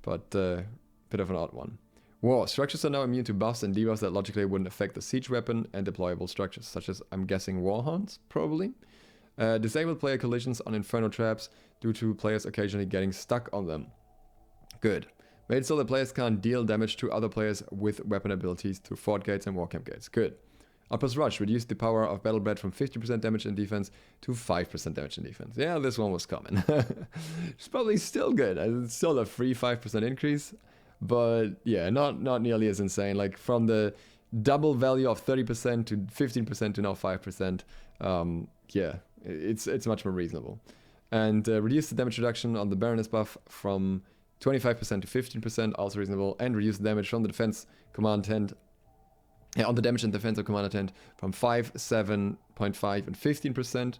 but bit of an odd one. War. Structures are now immune to buffs and debuffs that logically wouldn't affect the siege weapon and deployable structures, such as, I'm guessing, Warhounds, probably. Disabled player collisions on Inferno traps due to players occasionally getting stuck on them. Good. Made so that players can't deal damage to other players with weapon abilities to fort gates and warcamp gates. Good. Outpost Rush reduced the power of Battle Bread from 50% damage in defense to 5% damage in defense. Yeah, this one was common. It's probably still good. It's still a free 5% increase, but yeah, not nearly as insane. Like from the double value of 30% to 15% to now 5%. Yeah, it's much more reasonable. And reduce the damage reduction on the Baroness buff from 25% to 15%, also reasonable. And reduce the damage from the defense command tent. Yeah, on the damage and defense of Commander Tent from 5, 7.5, and 15%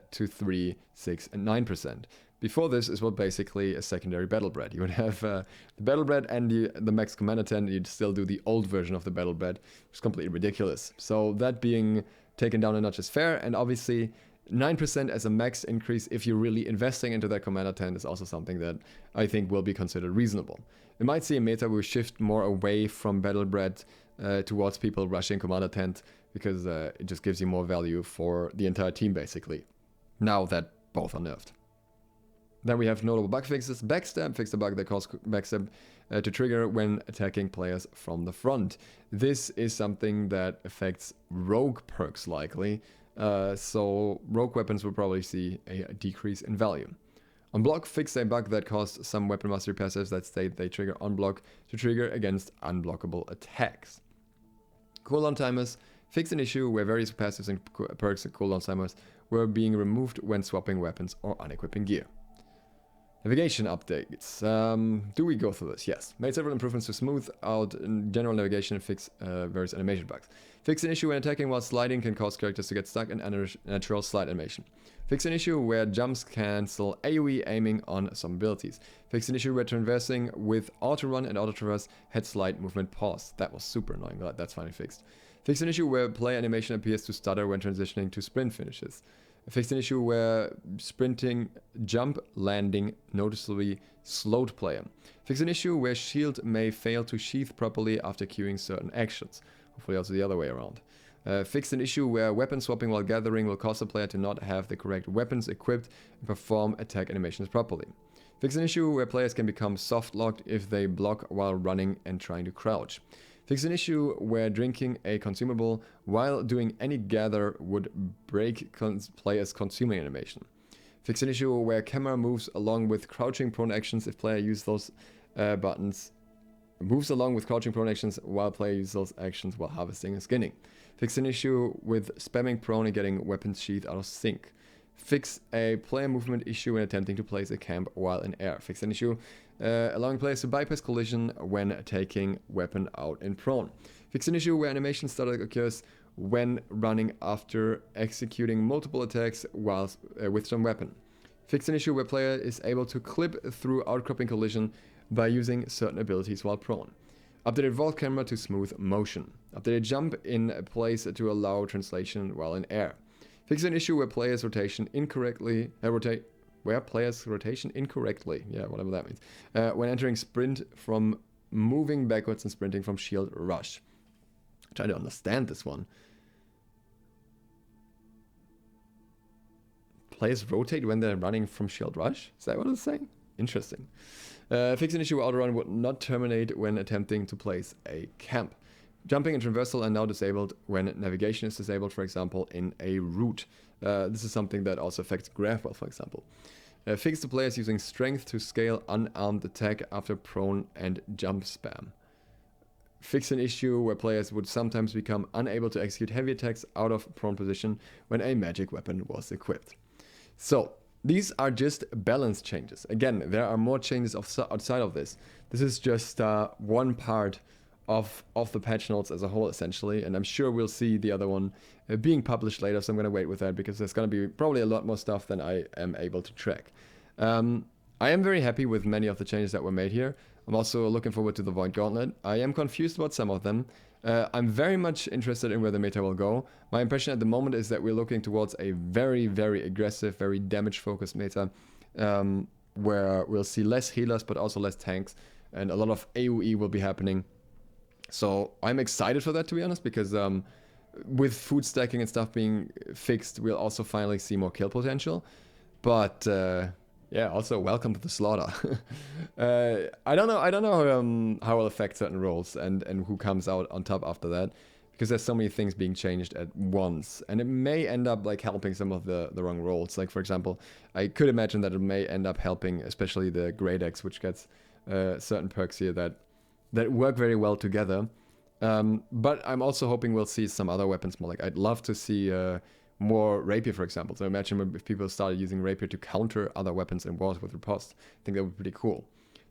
to 3, 6, and 9%. Before this is what basically a secondary Battle Bread. You would have the Battle Bread and the max Commander Tent, you'd still do the old version of the Battle Bread, which is completely ridiculous. So that being taken down a notch is fair, and obviously 9% as a max increase if you're really investing into that Commander Tent is also something that I think will be considered reasonable. We might see a meta where we shift more away from Battle Bread towards people rushing Commander Tent, because it just gives you more value for the entire team, basically, now that both are nerfed. Then we have notable bug fixes. Backstab fixed a bug that caused backstab to trigger when attacking players from the front. This is something that affects rogue perks likely, so rogue weapons will probably see a decrease in value. Unblock fixed a bug that caused some weapon mastery passives that state they trigger unblock to trigger against unblockable attacks. Cooldown timers fixed an issue where various passives and perks and cooldown timers were being removed when swapping weapons or unequipping gear. Navigation updates. Do we go through this? Yes. Made several improvements to smooth out general navigation and fix various animation bugs. Fixed an issue when attacking while sliding can cause characters to get stuck in unnatural slide animation. Fixed an issue where jumps cancel AoE aiming on some abilities. Fixed an issue where traversing with auto-run and auto-traverse had slide movement pause. That was super annoying, but that's finally fixed. Fixed an issue where player animation appears to stutter when transitioning to sprint finishes. Fixed an issue where sprinting, jump, landing noticeably slowed player. Fixed an issue where shield may fail to sheath properly after queuing certain actions. Hopefully also the other way around. Fixed an issue where weapon swapping while gathering will cause the player to not have the correct weapons equipped and perform attack animations properly. Fixed an issue where players can become soft locked if they block while running and trying to crouch. Fixed an issue where drinking a consumable while doing any gather would break player's consuming animation. Fixed an issue where camera moves along with crouching prone actions if player uses those buttons. Moves along with crouching prone actions while player uses those actions while harvesting and skinning. Fix an issue with spamming prone and getting weapons sheath out of sync. Fix a player movement issue when attempting to place a camp while in air. Fix an issue allowing players to bypass collision when taking weapon out in prone. Fix an issue where animation stutter occurs when running after executing multiple attacks while with some weapon. Fix an issue where player is able to clip through outcropping collision by using certain abilities while prone. Updated vault camera to smooth motion. Updated jump in place to allow translation while in air. Fix an issue where players rotation incorrectly. Where players rotation incorrectly. Yeah, whatever that means. When entering sprint from moving backwards and sprinting from shield rush. I'm trying to understand this one. Players rotate when they're running from shield rush? Is that what it's saying? Interesting. Fix an issue where auto-run would not terminate when attempting to place a camp. Jumping and traversal are now disabled when navigation is disabled, for example, in a route. This is something that also affects Graphwell, for example. Fix the players using strength to scale unarmed attack after prone and jump spam. Fix an issue where players would sometimes become unable to execute heavy attacks out of prone position when a magic weapon was equipped. So, these are just balance changes. Again, there are more changes outside of this. This is just one part of the patch notes as a whole, essentially, and I'm sure we'll see the other one being published later, so I'm going to wait with that because there's going to be probably a lot more stuff than I am able to track. I am very happy with many of the changes that were made here. I'm also looking forward to the Void Gauntlet. I am confused about some of them. I'm very much interested in where the meta will go. My impression at the moment is that we're looking towards a very, very aggressive, very damage-focused meta. where we'll see less healers, but also less tanks, and a lot of AoE will be happening. So I'm excited for that, to be honest, because with food stacking and stuff being fixed, we'll also finally see more kill potential. But yeah, also welcome to the slaughter. I don't know how it'll affect certain roles and who comes out on top after that, because there's so many things being changed at once, and it may end up like helping some of the wrong roles. Like, for example, I could imagine that it may end up helping especially the Great Axe, which gets certain perks here that work very well together. But I'm also hoping we'll see some other weapons more. Like, I'd love to see more Rapier, for example. So imagine if people started using Rapier to counter other weapons in wars with riposte. I think that would be pretty cool.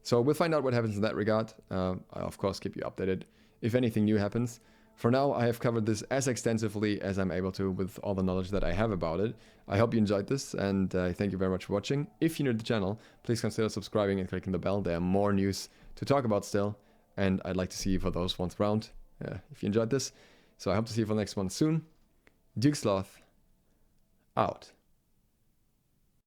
So we'll find out what happens in that regard. I'll of course keep you updated if anything new happens. For now, I have covered this as extensively as I'm able to with all the knowledge that I have about it. I hope you enjoyed this, and thank you very much for watching. If you're new to the channel, please consider subscribing and clicking the bell. There are more news to talk about still, and I'd like to see you for those ones round if you enjoyed this. So I hope to see you for the next one soon. Duke SLOTH, out.